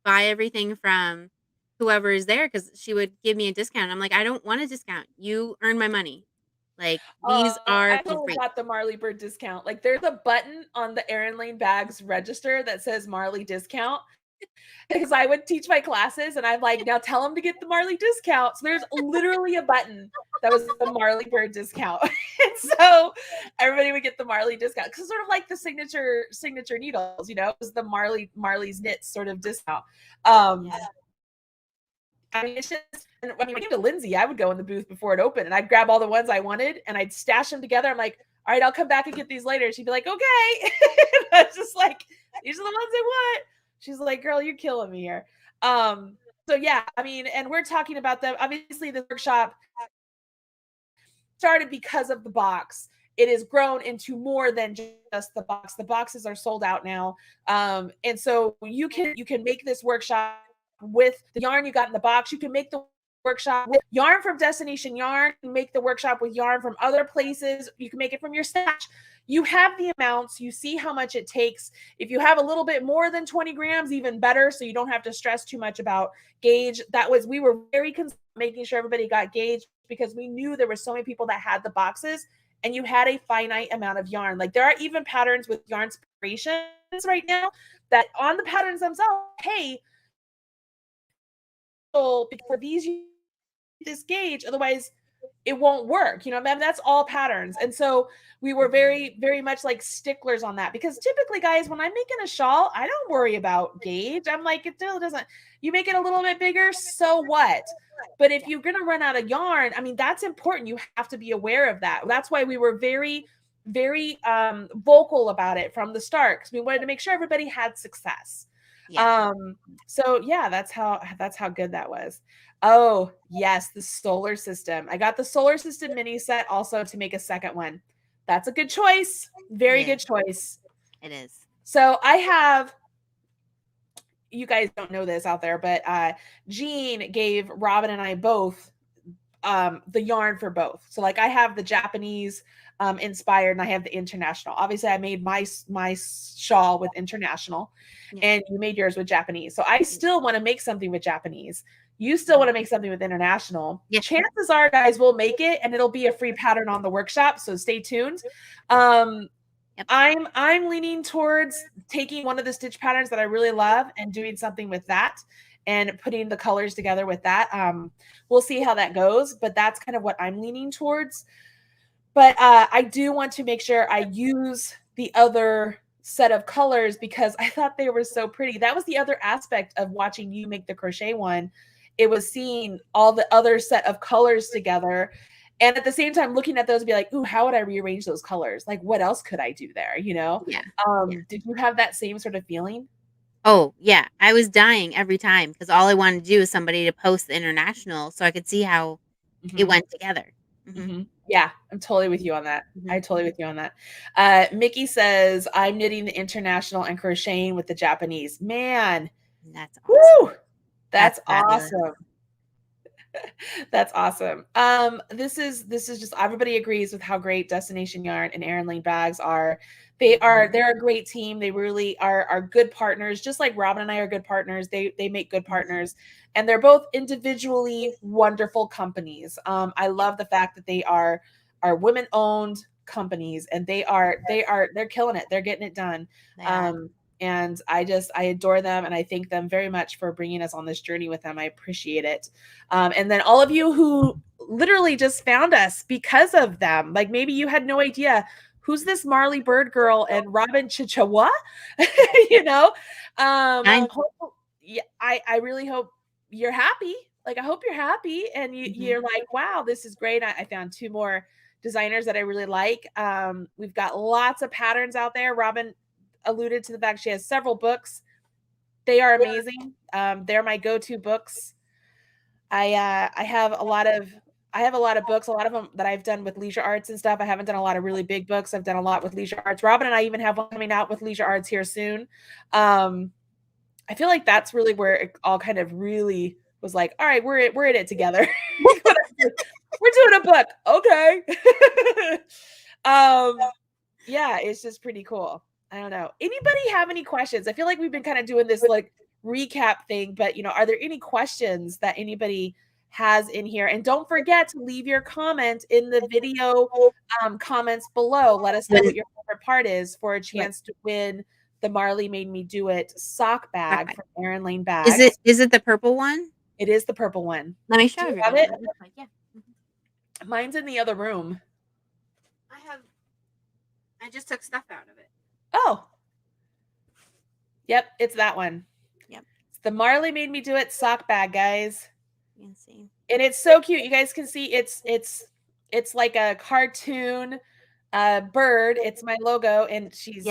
buy everything from whoever is there, because she would give me a discount. I'm like, I don't want a discount. You earn my money. Like, these are I totally got the Marley Bird discount. Like, there's a button on the Erin Lane Bags register that says Marley discount. Because I would teach my classes, and I'm like, now tell them to get the Marley discount. So there's literally a button that was the Marley Bird discount. And so everybody would get the Marley discount, because sort of like the signature needles, you know, it was the Marley's knits sort of discount. I mean, it's just, and when I came to Lindsay, I would go in the booth before it opened, and I'd grab all the ones I wanted, and I'd stash them together. I'm like, all right, I'll come back and get these later. She'd be like, okay. And I was just like, these are the ones I want. She's like, girl, you're killing me here. So yeah, I mean, and we're talking about them. Obviously, the workshop started because of the box. It has grown into more than just the box. The boxes are sold out now. And so you can make this workshop with the yarn you got in the box. You can make the workshop with yarn from Destination Yarn. You can make the workshop with yarn from other places. You can make it from your stash. You have the amounts. You see how much it takes. If you have a little bit more than 20 grams, even better, so you don't have to stress too much about gauge. We were very concerned making sure everybody got gauge, because we knew there were so many people that had the boxes, and you had a finite amount of yarn. Like, there are even patterns with yarn inspirations right now that on the patterns themselves, hey, for these, this gauge, otherwise it won't work. You know, that's all patterns. And so we were very, very much like sticklers on that, because typically, guys, when I'm making a shawl, I don't worry about gauge. I'm like, it still doesn't, you make it a little bit bigger, so what? But if you're going to run out of yarn, I mean, that's important. You have to be aware of that. That's why we were very, very vocal about it from the start, because we wanted to make sure everybody had success. So yeah, that's how good that was. Oh yes, the solar system. I got the solar system mini set also to make a second one. That's a good choice. Very good choice. It is. So I have, you guys don't know this out there, but Jean gave Robyn and I both the yarn for both. So like I have the Japanese inspired and I have the international. Obviously I made my shawl with international and you made yours with Japanese. So I still want to make something with Japanese. You still want to make something with international. Chances are, guys, we'll make it and it'll be a free pattern on the workshop. So stay tuned. I'm leaning towards taking one of the stitch patterns that I really love and doing something with that and putting the colors together with that. We'll see how that goes, but that's kind of what I'm leaning towards. But I do want to make sure I use the other set of colors because I thought they were so pretty. That was the other aspect of watching you make the crochet one. It was seeing all the other set of colors together. And at the same time, looking at those, be like, ooh, how would I rearrange those colors? Like, what else could I do there? You know? Did you have that same sort of feeling? Oh, yeah. I was dying every time because all I wanted to do is somebody to post the international so I could see how it went together. Yeah, I'm totally with you on that. I totally with you on that. Mickey says, I'm knitting the international and crocheting with the Japanese. Man, that's awesome. Woo! That's awesome. That's awesome. This is just everybody agrees with how great Destination Yarn and Erin Lane Bags are. They're a great team. They really are good partners, just like Robyn and I are good partners. They make good partners, and they're both individually wonderful companies. I love the fact that they are women-owned companies, and they're killing it. They're getting it done. And I adore them, and I thank them very much for bringing us on this journey with them. I appreciate it. And then all of you who literally just found us because of them, like maybe you had no idea who's this Marley Bird girl and Robyn Chichewa, you know? I really hope you're happy. Like, I hope you're happy and you're like, wow, this is great. I found 2 more designers that I really like. We've got lots of patterns out there. Robyn alluded to the fact she has several books. They are amazing. They're my go-to books. I have a lot of books, a lot of them that I've done with Leisure Arts and stuff. I haven't done a lot of really big books. I've done a lot with Leisure Arts. Robyn and I even have one coming out with Leisure Arts here soon. I feel like that's really where it all kind of really was like, all right, we're in it together. We're doing a book. Okay. Yeah, it's just pretty cool. I don't know. Anybody have any questions? I feel like we've been kind of doing this like recap thing, but are there any questions that anybody has in here? And don't forget to leave your comment in the video comments below. Let us know what your favorite part is for a chance to win the Marley Made Me Do It sock bag from Erin Lane Bags. Is it the purple one? It is the purple one. Let me show you. Have it? Yeah. Mine's in the other room. I just took stuff out of it. Oh. Yep, it's that one. Yep. It's the Marley Made Me Do It sock bag, guys. You can see. And it's so cute. You guys can see it's like a cartoon bird. It's my logo, and she's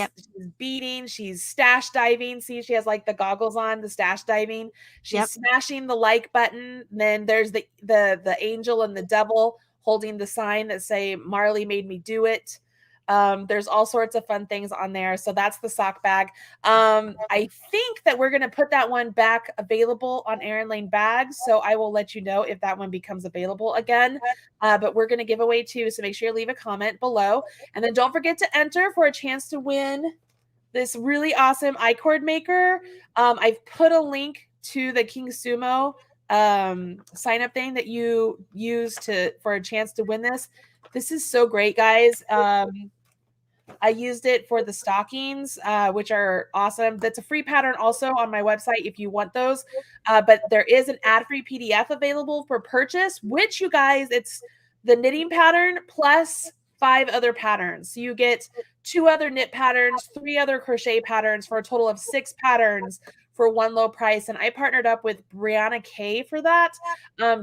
beating, she's stash diving. See, she has like the goggles on, the stash diving. She's smashing the like button. Then there's the angel and the devil holding the sign that say Marley Made Me Do It. There's all sorts of fun things on there. So that's the sock bag. I think that we're going to put that one back available on Erin Lane Bags. So I will let you know if that one becomes available again. But we're going to give away 2. So make sure you leave a comment below. And then don't forget to enter for a chance to win this really awesome I-cord maker. I've put a link to the King Sumo sign up thing that you use for a chance to win this. This is so great, guys. I used it for the stockings, which are awesome. That's a free pattern also on my website if you want those. But there is an ad-free PDF available for purchase, which you guys, it's the knitting pattern plus 5 other patterns. So you get 2 other knit patterns, 3 other crochet patterns for a total of 6 patterns for one low price. And I partnered up with Brianna Kay for that.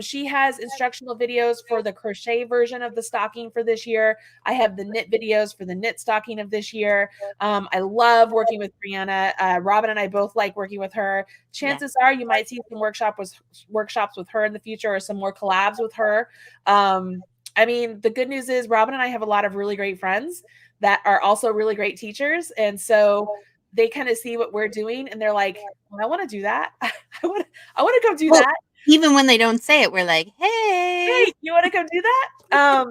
She has instructional videos for the crochet version of the stocking for this year. I have the knit videos for the knit stocking of this year. I love working with Brianna. Robyn and I both like working with her. Chances are you might see some workshops with her in the future or some more collabs with her. I mean, the good news is Robyn and I have a lot of really great friends that are also really great teachers. And so they kind of see what we're doing and they're like, well, I want to do that. I want to go do that. Even when they don't say it, we're like, hey, you want to come do that?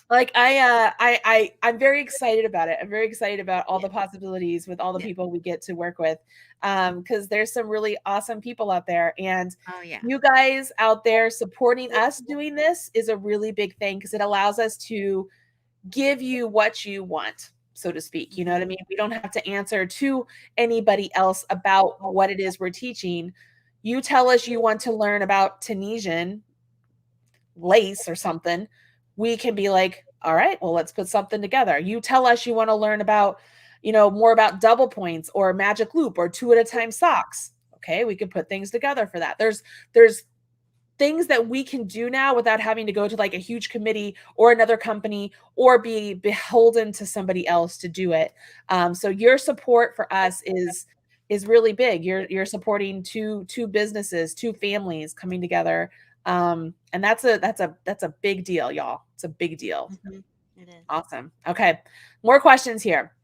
Like I'm very excited about it. I'm very excited about all the possibilities with all the people we get to work with. Because there's some really awesome people out there. And you guys out there supporting us doing this is a really big thing because it allows us to give you what you want, so to speak. You know what I mean? We don't have to answer to anybody else about what it is we're teaching. You tell us you want to learn about Tunisian lace or something, we can be like, all right, well, let's put something together. You tell us you want to learn about, more about double points or magic loop or 2 at a time socks. Okay, we can put things together for that. There's things that we can do now without having to go to like a huge committee or another company or be beholden to somebody else to do it. So your support for us is really big. You're supporting two businesses, two families coming together. And that's a big deal, y'all. It's a big deal. It is. Awesome. Okay. More questions here.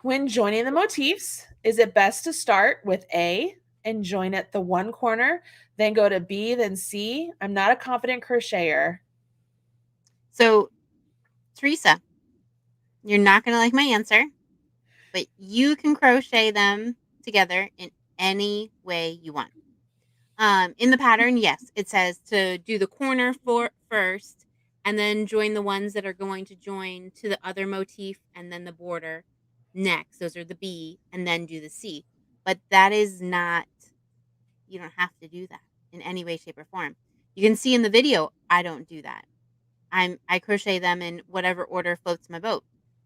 When joining the motifs, is it best to start with A and join at the one corner, then go to B, then C? I'm not a confident crocheter. So, Teresa, you're not going to like my answer, but you can crochet them together in any way you want. In the pattern, yes, it says to do the corner first and then join the ones that are going to join to the other motif and then the border next. Those are the B, and then do the C. But that is not, you don't have to do that in any way, shape, or form. You can see in the video, I don't do that. I crochet them in whatever order floats my boat.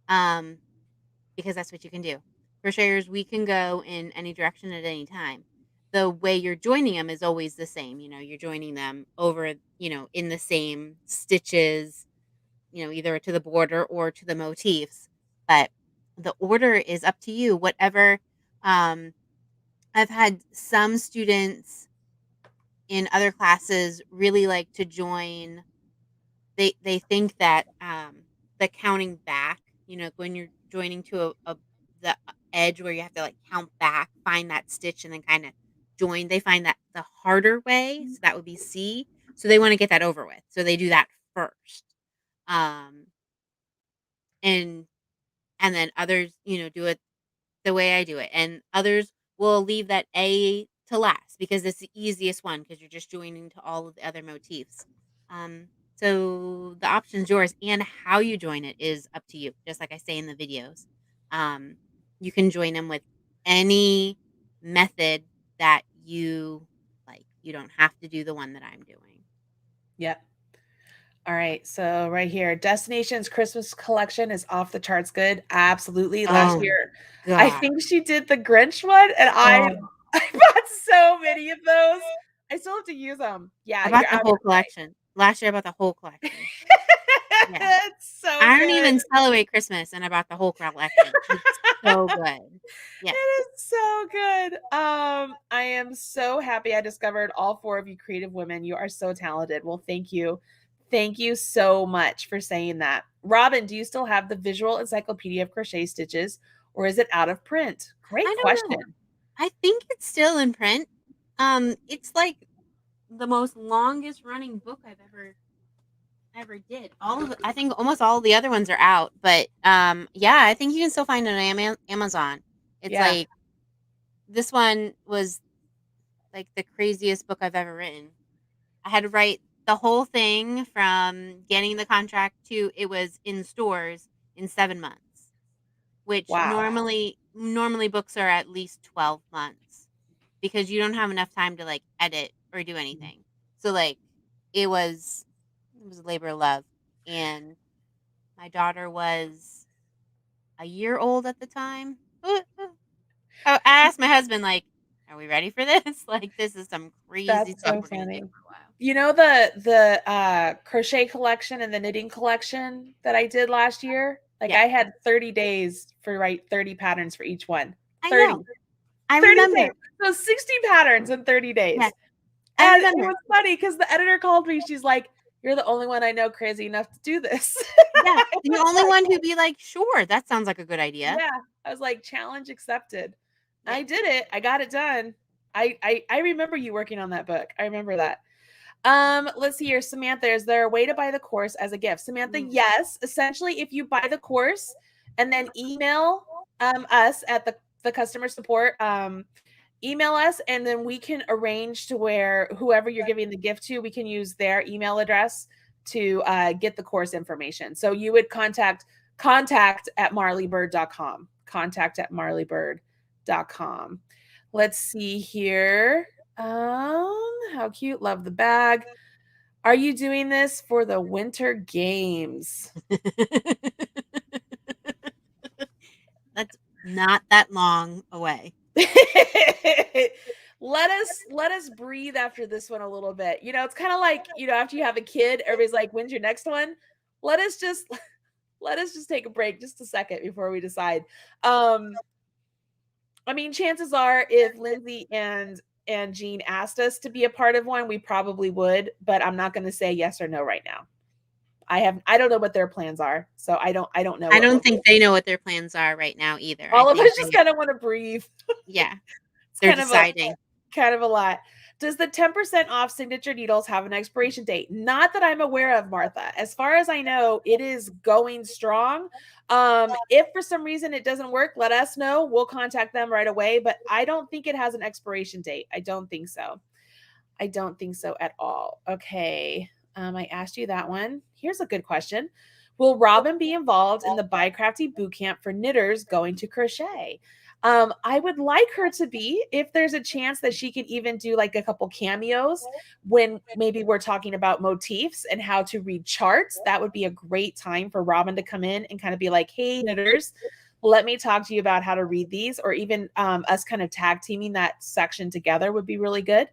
Because that's what you can do. Crocheters, we can go in any direction at any time. The way you're joining them is always the same. You're joining them over, in the same stitches, either to the border or to the motifs. But the order is up to you. Whatever. I've had some students in other classes really like to join. They think that the counting back, when you're joining to the edge where you have to like count back, find that stitch, and then kind of join. They find that the harder way, so that would be C. So they want to get that over with, so they do that first. And then others, do it the way I do it, and others will leave that A to last because it's the easiest one because you're just joining to all of the other motifs. So the option's yours, and how you join it is up to you. Just like I say in the videos, you can join them with any method that you like. You don't have to do the one that I'm doing. Yep. All right. So right here, Destination's Christmas collection is off the charts good. Absolutely. Last year, God. I think she did the Grinch one, and I bought so many of those. I still have to use them. Yeah, I bought the whole collection. Last year, I bought the whole collection. Yeah. It's so I good. don't even celebrate Christmas, and I bought the whole collection. It's so good. Yeah. It is so good. I am so happy I discovered all 4 of you creative women. You are so talented. Well, thank you. Thank you so much for saying that. Robyn, do you still have the visual encyclopedia of crochet stitches, or is it out of print? Great question. Know. I think it's still in print. It's like the most longest running book I've ever did. I think almost all the other ones are out, but yeah, I think you can still find it on Amazon. It's like this one was like the craziest book I've ever written. I had to write the whole thing from getting the contract to it was in stores in 7 months, which normally books are at least 12 months because you don't have enough time to like edit or do anything. So like it was a labor of love, and my daughter was a year old at the time. I asked my husband, like, are we ready for this? Like, this is some crazy stuff we're going to do for a while. You know the crochet collection and the knitting collection that I did last year? Like I had 30 days for write 30 patterns for each one. 30. I know. I remember. Days. So 60 patterns in 30 days. Yeah. And it was funny because the editor called me. She's like, you're the only one I know crazy enough to do this. Yeah. The only one who'd be like, sure, that sounds like a good idea. Yeah. I was like, challenge accepted. Yeah. I did it. I got it done. I remember you working on that book. I remember that. Let's see here. Samantha, is there a way to buy the course as a gift? Samantha, yes. Essentially, if you buy the course and then email us at the customer support, email us, and then we can arrange to where whoever you're giving the gift to, we can use their email address to get the course information. So you would contact at marleybird.com. Contact at marleybird.com. Let's see here. How cute. Love the bag. Are you doing this for the Winter Games? That's not that long away. Let us breathe after this one a little bit. You know, it's kind of like, you know, after you have a kid, everybody's like, when's your next one? Let us just take a break just a second before we decide. I mean, chances are if Lindsay and Jean asked us to be a part of one, we probably would, but I'm not going to say yes or no right now. I don't know what their plans are. So I don't know. I don't think they know what their plans are right now either. All of us just kind of want to breathe. Yeah. They're deciding. Kind of a lot. Does the 10% off signature needles have an expiration date? Not that I'm aware of, Martha. As far as I know, it is going strong. If for some reason it doesn't work, let us know. We'll contact them right away. But I don't think it has an expiration date. I don't think so. I don't think so at all. Okay. I asked you that one. Here's a good question. Will Robyn be involved in the BiCrafty bootcamp for knitters going to crochet? I would like her to be, if there's a chance that she could even do like a couple cameos when maybe we're talking about motifs and how to read charts. That would be a great time for Robyn to come in and kind of be like, hey, knitters, let me talk to you about how to read these, or even us kind of tag teaming that section together would be really good.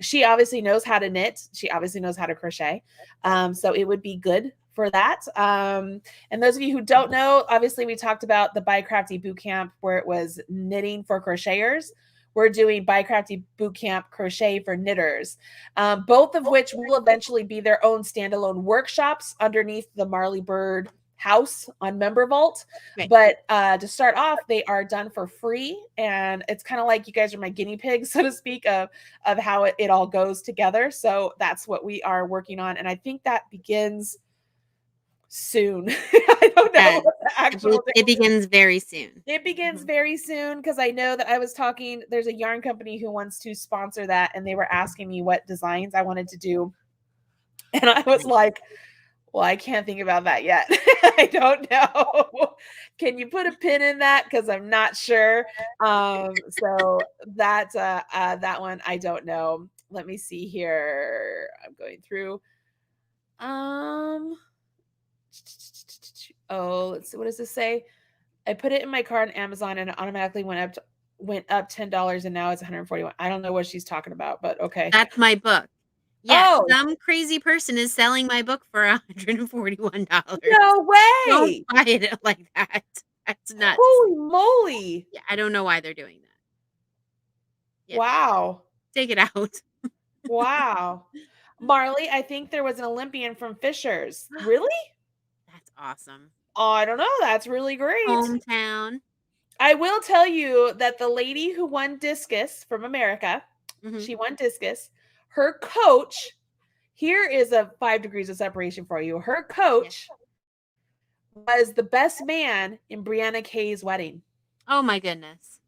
She obviously knows how to knit. She obviously knows how to crochet. So it would be good for that. And those of you who don't know, obviously we talked about the BiCrafty Bootcamp where it was knitting for crocheters. We're doing BiCrafty Bootcamp crochet for knitters, both of which will eventually be their own standalone workshops underneath the Marley Bird house on Member Vault. Right. But to start off, they are done for free. And it's kind of like you guys are my guinea pigs, so to speak, of how it all goes together. So that's what we are working on. And I think that begins soon. I don't know what the actual it begins very soon. It begins very soon, because I know that I was talking, there's a yarn company who wants to sponsor that, and they were asking me what designs I wanted to do. And I was like, well, I can't think about that yet. I don't know. Can you put a pin in that? Because I'm not sure. So that one, I don't know. Let me see here. I'm going through. Oh, let's see. What does this say? I put it in my cart on Amazon and it automatically went up $10 and now it's $141. I don't know what she's talking about, but okay. That's my book. Yeah, some crazy person is selling my book for $141. No way! Don't buy it like that. That's nuts. Holy moly! Yeah, I don't know why they're doing that. Yeah. Wow. Take it out. Wow. Marley, I think there was an Olympian from Fishers. Really? That's awesome. Oh, I don't know. That's really great. Hometown. I will tell you that the lady who won discus from America, she won discus. Her coach, here is a 5 degrees of separation for you. Her coach was the best man in Brianna Kay's wedding. Oh my goodness.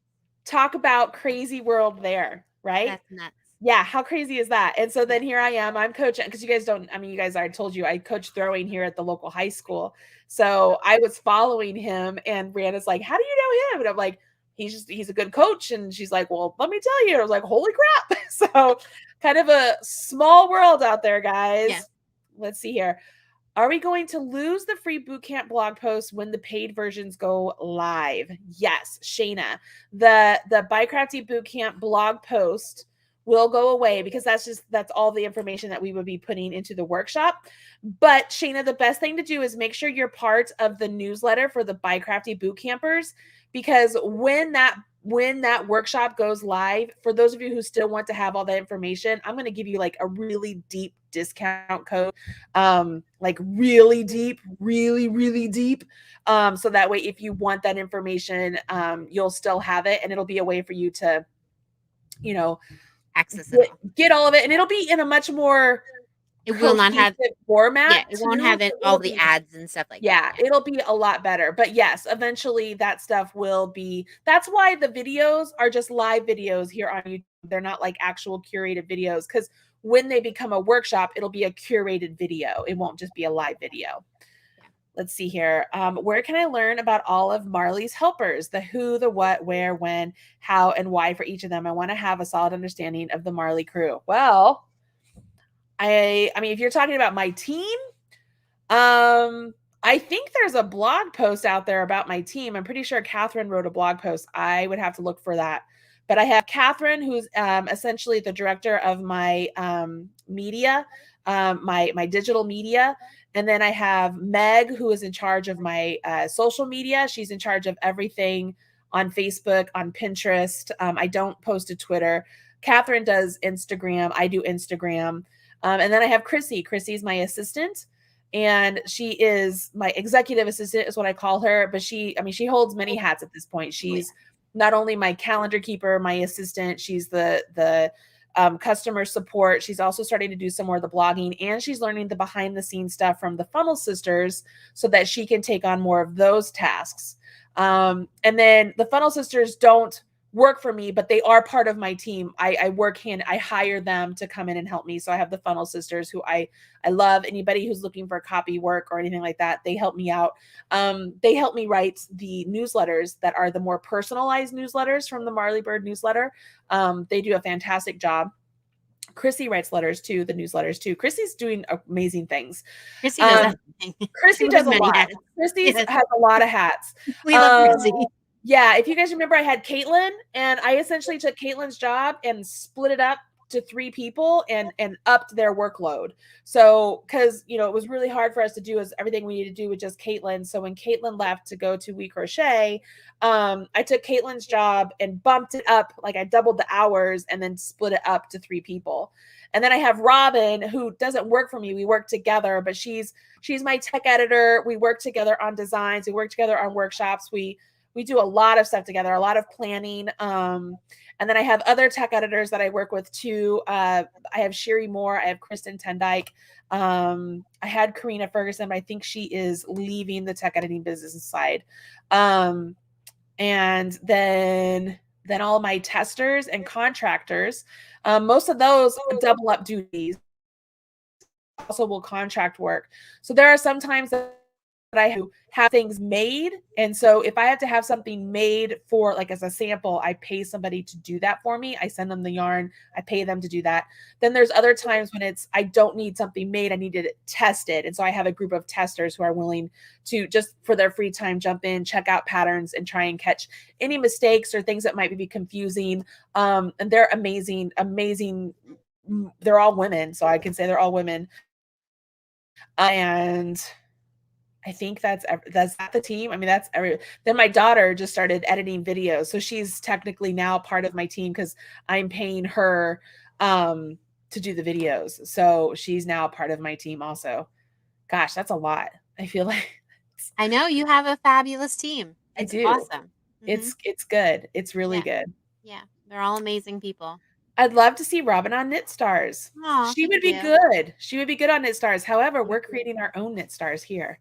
Talk about crazy world there, right? That's nuts. Yeah, how crazy is that? And so then here I am, I'm coaching, because you guys don't, I mean, you guys, I told you I coach throwing here at the local high school. So I was following him, and Brianna's like, how do you know him? And I'm like, he's a good coach. And she's like, well, let me tell you. I was like, holy crap. So kind of a small world out there, guys. Yeah. Let's see here. Are we going to lose the free bootcamp blog post when the paid versions go live? Yes, Shayna. The BiCrafty bootcamp blog post will go away, because that's all the information that we would be putting into the workshop. But Shayna, the best thing to do is make sure you're part of the newsletter for the BiCrafty bootcampers, because when that workshop goes live, for those of you who still want to have all that information, I'm going to give you like a really deep discount code, like really deep, really deep. So that way, if you want that information, you'll still have it, and it'll be a way for you to you know, access it all. Get all of it, and it'll be in a much more it will not have format. Yeah, it won't have all the ads and stuff like that. Yeah, it'll be a lot better. But yes, eventually that stuff will be. That's why the videos are just live videos here on YouTube. They're not like actual curated videos, because when they become a workshop, it'll be a curated video. It won't just be a live video. Let's see here. Where can I learn about all of Marley's helpers? The who, the what, where, when, how, and why for each of them. I want to have a solid understanding of the Marley crew. Well, I mean, if you're talking about my team, I think there's a blog post out there about my team. I'm pretty sure Catherine wrote a blog post. I would have to look for that. But I have Catherine, who's essentially the director of my media, my digital media. And then I have Meg, who is in charge of my social media. She's in charge of everything on Facebook, on Pinterest. I don't post to Twitter. Catherine does Instagram. I do Instagram. And then I have Chrissy. Chrissy's my assistant. And she is my executive assistant is what I call her. But she holds many hats at this point. She's not only my calendar keeper, my assistant, she's the customer support. She's also starting to do some more of the blogging, and she's learning the behind the scenes stuff from the Funnel Sisters so that she can take on more of those tasks. And then the Funnel Sisters don't work for me, but they are part of my team. I hire them to come in and help me. So I have the Funnel Sisters, who I love. Anybody who's looking for copy work or anything like that, they help me out. They help me write the newsletters that are the more personalized newsletters from the Marley Bird newsletter. They do a fantastic job. Chrissy writes letters too, the newsletters too. Chrissy's doing amazing things. Chrissy does everything. Chrissy does a lot. Chrissy has a lot of hats. We love Chrissy. Yeah, if you guys remember, I had Caitlin, and I essentially took Caitlin's job and split it up to 3 people and upped their workload. So, because it was really hard for us to do everything we needed to do with just Caitlin. So when Caitlin left to go to We Crochet, I took Caitlin's job and bumped it up, like I doubled the hours and then split it up to 3 people. And then I have Robyn, who doesn't work for me. We work together, but she's my tech editor. We work together on designs. We work together on workshops. We do a lot of stuff together, a lot of planning. And then I have other tech editors that I work with too. I have Sherry Moore. I have Kristen Tendike. I had Karina Ferguson, but I think she is leaving the tech editing business side. And then all of my testers and contractors, most of those double up duties. Also will contract work. So there are some times that I have things made. And so if I have to have something made for, like, as a sample, I pay somebody to do that for me. I send them the yarn. I pay them to do that. Then there's other times when I don't need something made. I need it tested. And so I have a group of testers who are willing to, just for their free time, jump in, check out patterns, and try and catch any mistakes or things that might be confusing. And they're amazing, amazing. They're all women. So I can say they're all women. And I think that's the team. I mean, that's then my daughter just started editing videos. So she's technically now part of my team because I'm paying her to do the videos. So she's now a part of my team also. Gosh, that's a lot. I feel like I know you have a fabulous team. It's awesome. Mm-hmm. It's good. It's really good. Yeah. They're all amazing people. I'd love to see Robyn on Knit Stars. Aww, she would be good. She would be good on Knit Stars. However, we're creating our own Knit Stars here.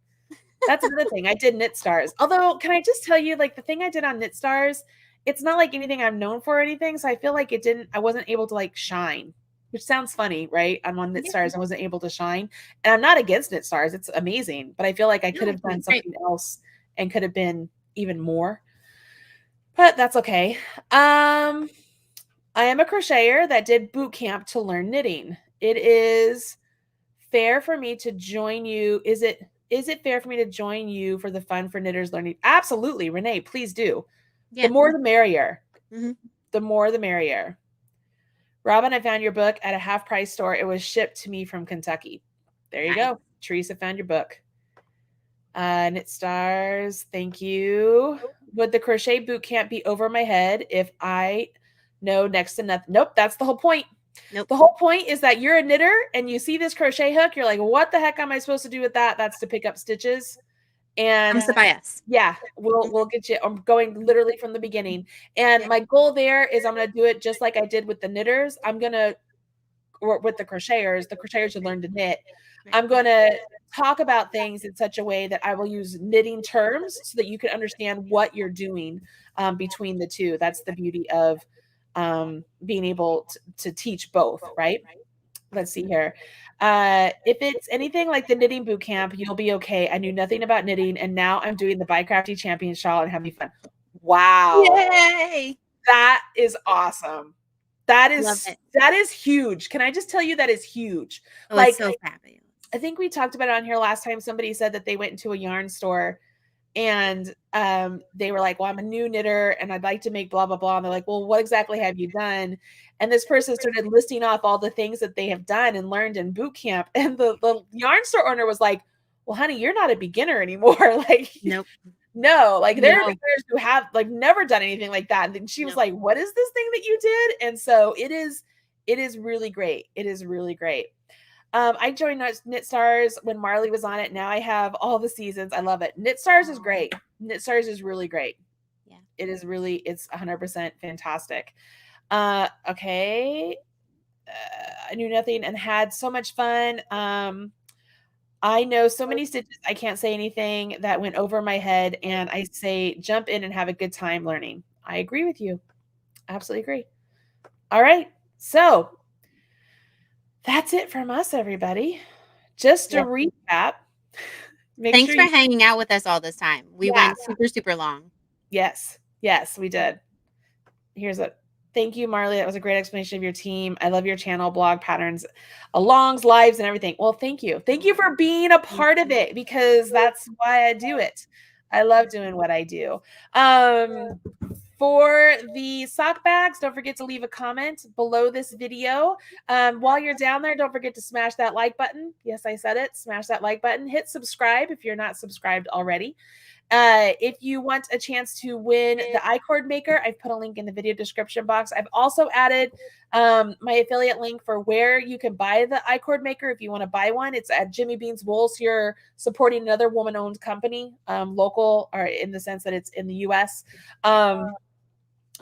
That's another thing. I did Knit Stars. Although, can I just tell you, like, the thing I did on Knit Stars, it's not like anything I'm known for or anything. So I feel like I wasn't able to, like, shine, which sounds funny, right? I'm on Knit Stars. I wasn't able to shine. And I'm not against Knit Stars. It's amazing. But I feel like I could have done something else and could have been even more. But that's okay. I am a crocheter that did boot camp to learn knitting. It is fair for me to join you. Is it fair for me to join you for the Fun for Knitters Learning? Absolutely, Renee, please do. Yeah. The more the merrier. Mm-hmm. The more the merrier. Robyn, I found your book at a half-price store. It was shipped to me from Kentucky. There you go. Teresa found your book. Knit Stars, thank you. Would the crochet boot camp be over my head if I know next to nothing? Nope, that's the whole point. Nope. The whole point is that you're a knitter and you see this crochet hook. You're like, what the heck am I supposed to do with that? That's to pick up stitches. And Comes to buy us. Yeah, we'll get you. I'm going literally from the beginning. And my goal there is I'm going to do it just like I did with the knitters. I'm going to, or with the crocheters who learn to knit. I'm going to talk about things in such a way that I will use knitting terms so that you can understand what you're doing between the two. That's the beauty of being able to teach both, right? Let's see here. If it's anything like the knitting boot camp, you'll be okay. I knew nothing about knitting, and now I'm doing the BiCrafty champion shawl and having fun. Wow. Yay! That is awesome. That Love is huge. Can I just tell you that is huge? Oh, like it's so fabulous. I think we talked about it on here last time. Somebody said that they went into a yarn store and they were like, well, I'm a new knitter and I'd like to make blah, blah, blah. And they're like, well, what exactly have you done? And this person started listing off all the things that they have done and learned in boot camp. And the yarn store owner was like, well, honey, you're not a beginner anymore. Like, nope. No, like there are beginners who have like never done anything like that. And then she was like, what is this thing that you did? And so it is really great. It is really great. I joined Knit Stars when Marley was on it. Now I have all the seasons. I love it. Knit Stars is great. Knit Stars is really great. Yeah. It is really, it's 100% fantastic. Okay. I knew nothing and had so much fun. I know so many stitches. I can't say anything that went over my head. And I say, jump in and have a good time learning. I agree with you. Absolutely agree. All right. So that's it from us, everybody. Just to recap. Thanks for hanging out with us all this time. We went super, super long. Yes. Yes, we did. Here's a thank you, Marley. That was a great explanation of your team. I love your channel, blog patterns, alongs, lives, and everything. Well, thank you. Thank you for being a part of it because that's why I do it. I love doing what I do. For the sock bags, don't forget to leave a comment below this video. While you're down there, don't forget to smash that like button. Yes, I said it. Smash that like button. Hit subscribe if you're not subscribed already. If you want a chance to win the iCord maker, I've put a link in the video description box. I've also added my affiliate link for where you can buy the iCord maker if you want to buy one. It's at Jimmy Bean's Wool. So you're supporting another woman-owned company, local, or in the sense that it's in the U.S.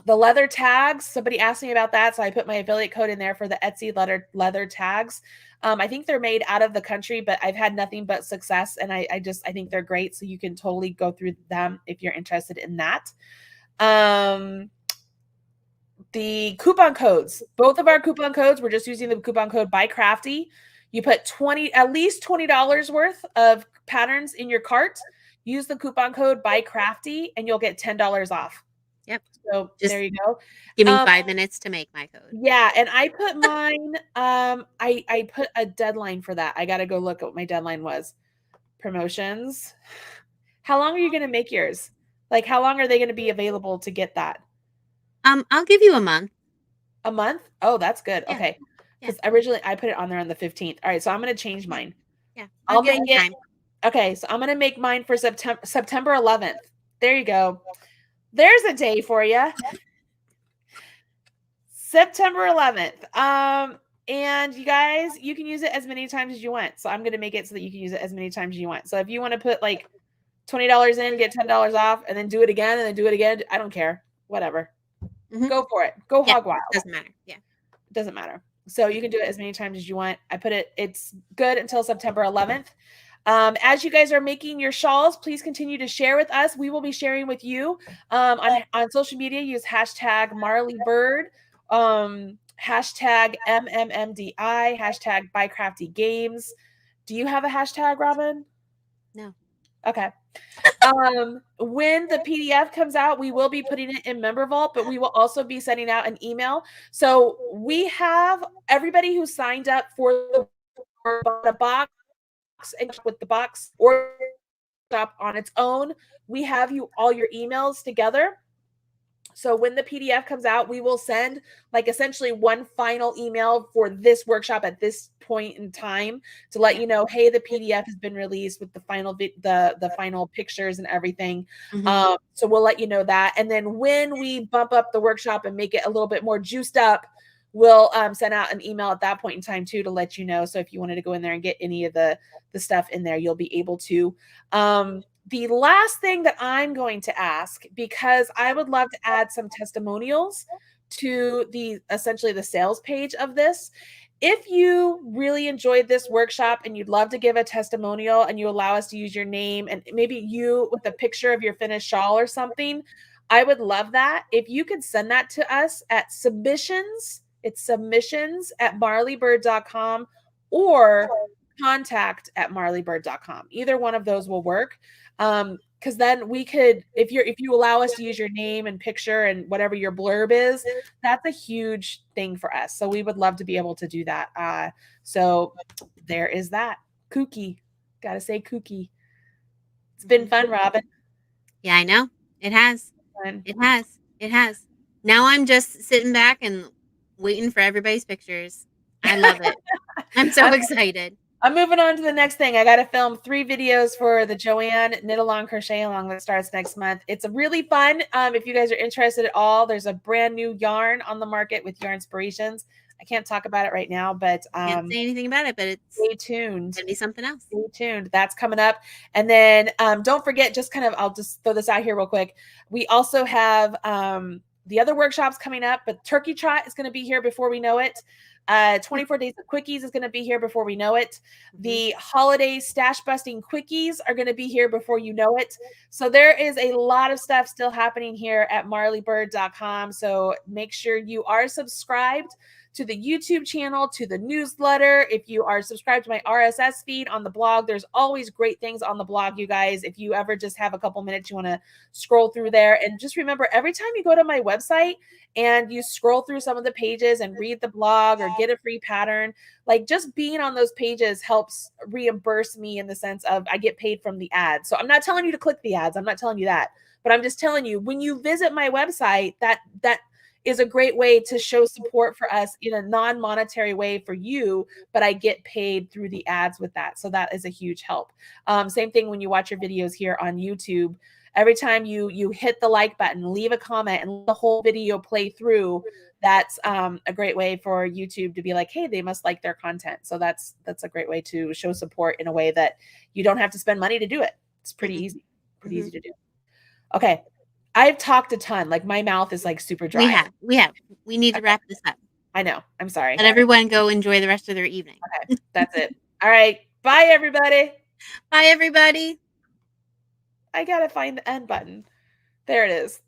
The leather tags, somebody asked me about that, so I put my affiliate code in there for the Etsy leather tags. I think they're made out of the country, but I've had nothing but success, and I think they're great, so you can totally go through them if you're interested in that. The coupon codes, both of our coupon codes, we're just using the coupon code BiCrafty. You put at least $20 worth of patterns in your cart. Use the coupon code BiCrafty, and you'll get $10 off. Yep. So just there you go. Give me 5 minutes to make my code. Yeah, and I put mine. I put a deadline for that. I got to go look at what my deadline was. Promotions. How long are you going to make yours? Like, how long are they going to be available to get that? I'll give you a month. A month? Oh, that's good. Yeah. Okay. Because originally I put it on there on the 15th. All right, so I'm going to change mine. Yeah, I'll make it. Time. Okay, so I'm going to make mine for September 11th. There you go. There's a day for you. September 11th. And you guys, you can use it as many times as you want. So I'm going to make it so that you can use it as many times as you want. So if you want to put like $20 in, get $10 off, and then do it again, and then do it again, I don't care. Whatever. Go for it. Go hog wild. Doesn't matter. Yeah. It doesn't matter. So you can do it as many times as you want. It's good until September 11th. As you guys are making your shawls, please continue to share with us. We will be sharing with you on social media. Use hashtag MarleyBird, hashtag MMMDI, hashtag BiCrafty Games. Do you have a hashtag, Robyn? No. Okay. When the PDF comes out, we will be putting it in Member Vault, but we will also be sending out an email. So we have everybody who signed up for the box and with the box or shop on its own. We have all your emails together. So when the PDF comes out, we will send like essentially one final email for this workshop at this point in time to let you know, hey, the PDF has been released with the final the final pictures and everything. So we'll let you know that. And then when we bump up the workshop and make it a little bit more juiced up, we'll send out an email at that point in time too to let you know. So if you wanted to go in there and get any of the stuff in there, you'll be able to. the last thing that I'm going to ask, because I would love to add some testimonials to essentially the sales page of this. If you really enjoyed this workshop and you'd love to give a testimonial and you allow us to use your name and maybe you with a picture of your finished shawl or something, I would love that. If you could send that to us at submissions, it's submissions@marleybird.com or contact@marleybird.com. Either one of those will work. Because then we could, if you allow us to use your name and picture and whatever your blurb is, that's a huge thing for us. So we would love to be able to do that. So there is that. Kooky. Gotta say kooky. It's been fun, Robyn. Yeah, I know. It has. Fun. It has. It has. Now I'm just sitting back and waiting for everybody's pictures. I love it. I'm so excited. I'm moving on to the next thing. I got to film 3 videos for the Joanne Knit Along Crochet Along that starts next month. It's really fun. If you guys are interested at all, there's a brand new yarn on the market with Yarn Inspirations. I can't talk about it right now, but can't say anything about it, but it's stay tuned. Gonna be something else. Stay tuned. That's coming up. And then don't forget, I'll just throw this out here real quick. We also have the other workshops coming up, but Turkey Trot is going to be here before we know it. 24 Days of Quickies is going to be here before we know it. The holiday stash busting quickies are going to be here before you know it. So there is a lot of stuff still happening here at marleybird.com. So make sure you are subscribed to the YouTube channel, to the newsletter. If you are subscribed to my RSS feed on the blog, there's always great things on the blog, you guys. If you ever just have a couple minutes, you want to scroll through there. And just remember, every time you go to my website and you scroll through some of the pages and read the blog or get a free pattern, like just being on those pages helps reimburse me in the sense of I get paid from the ads. So I'm not telling you to click the ads. I'm not telling you that. But I'm just telling you, when you visit my website, that is a great way to show support for us in a non-monetary way for you, but I get paid through the ads with that. So that is a huge help. Same thing when you watch your videos here on YouTube. Every time you hit the like button, leave a comment, and let the whole video play through, that's a great way for YouTube to be like, hey, they must like their content. So that's a great way to show support in a way that you don't have to spend money to do it. It's pretty easy. Pretty easy to do. Okay. I've talked a ton. Like my mouth is like super dry. We have. We need to wrap this up. I know. I'm sorry. Let everyone go enjoy the rest of their evening. Okay. That's it. All right. Bye, everybody. Bye, everybody. I got to find the end button. There it is.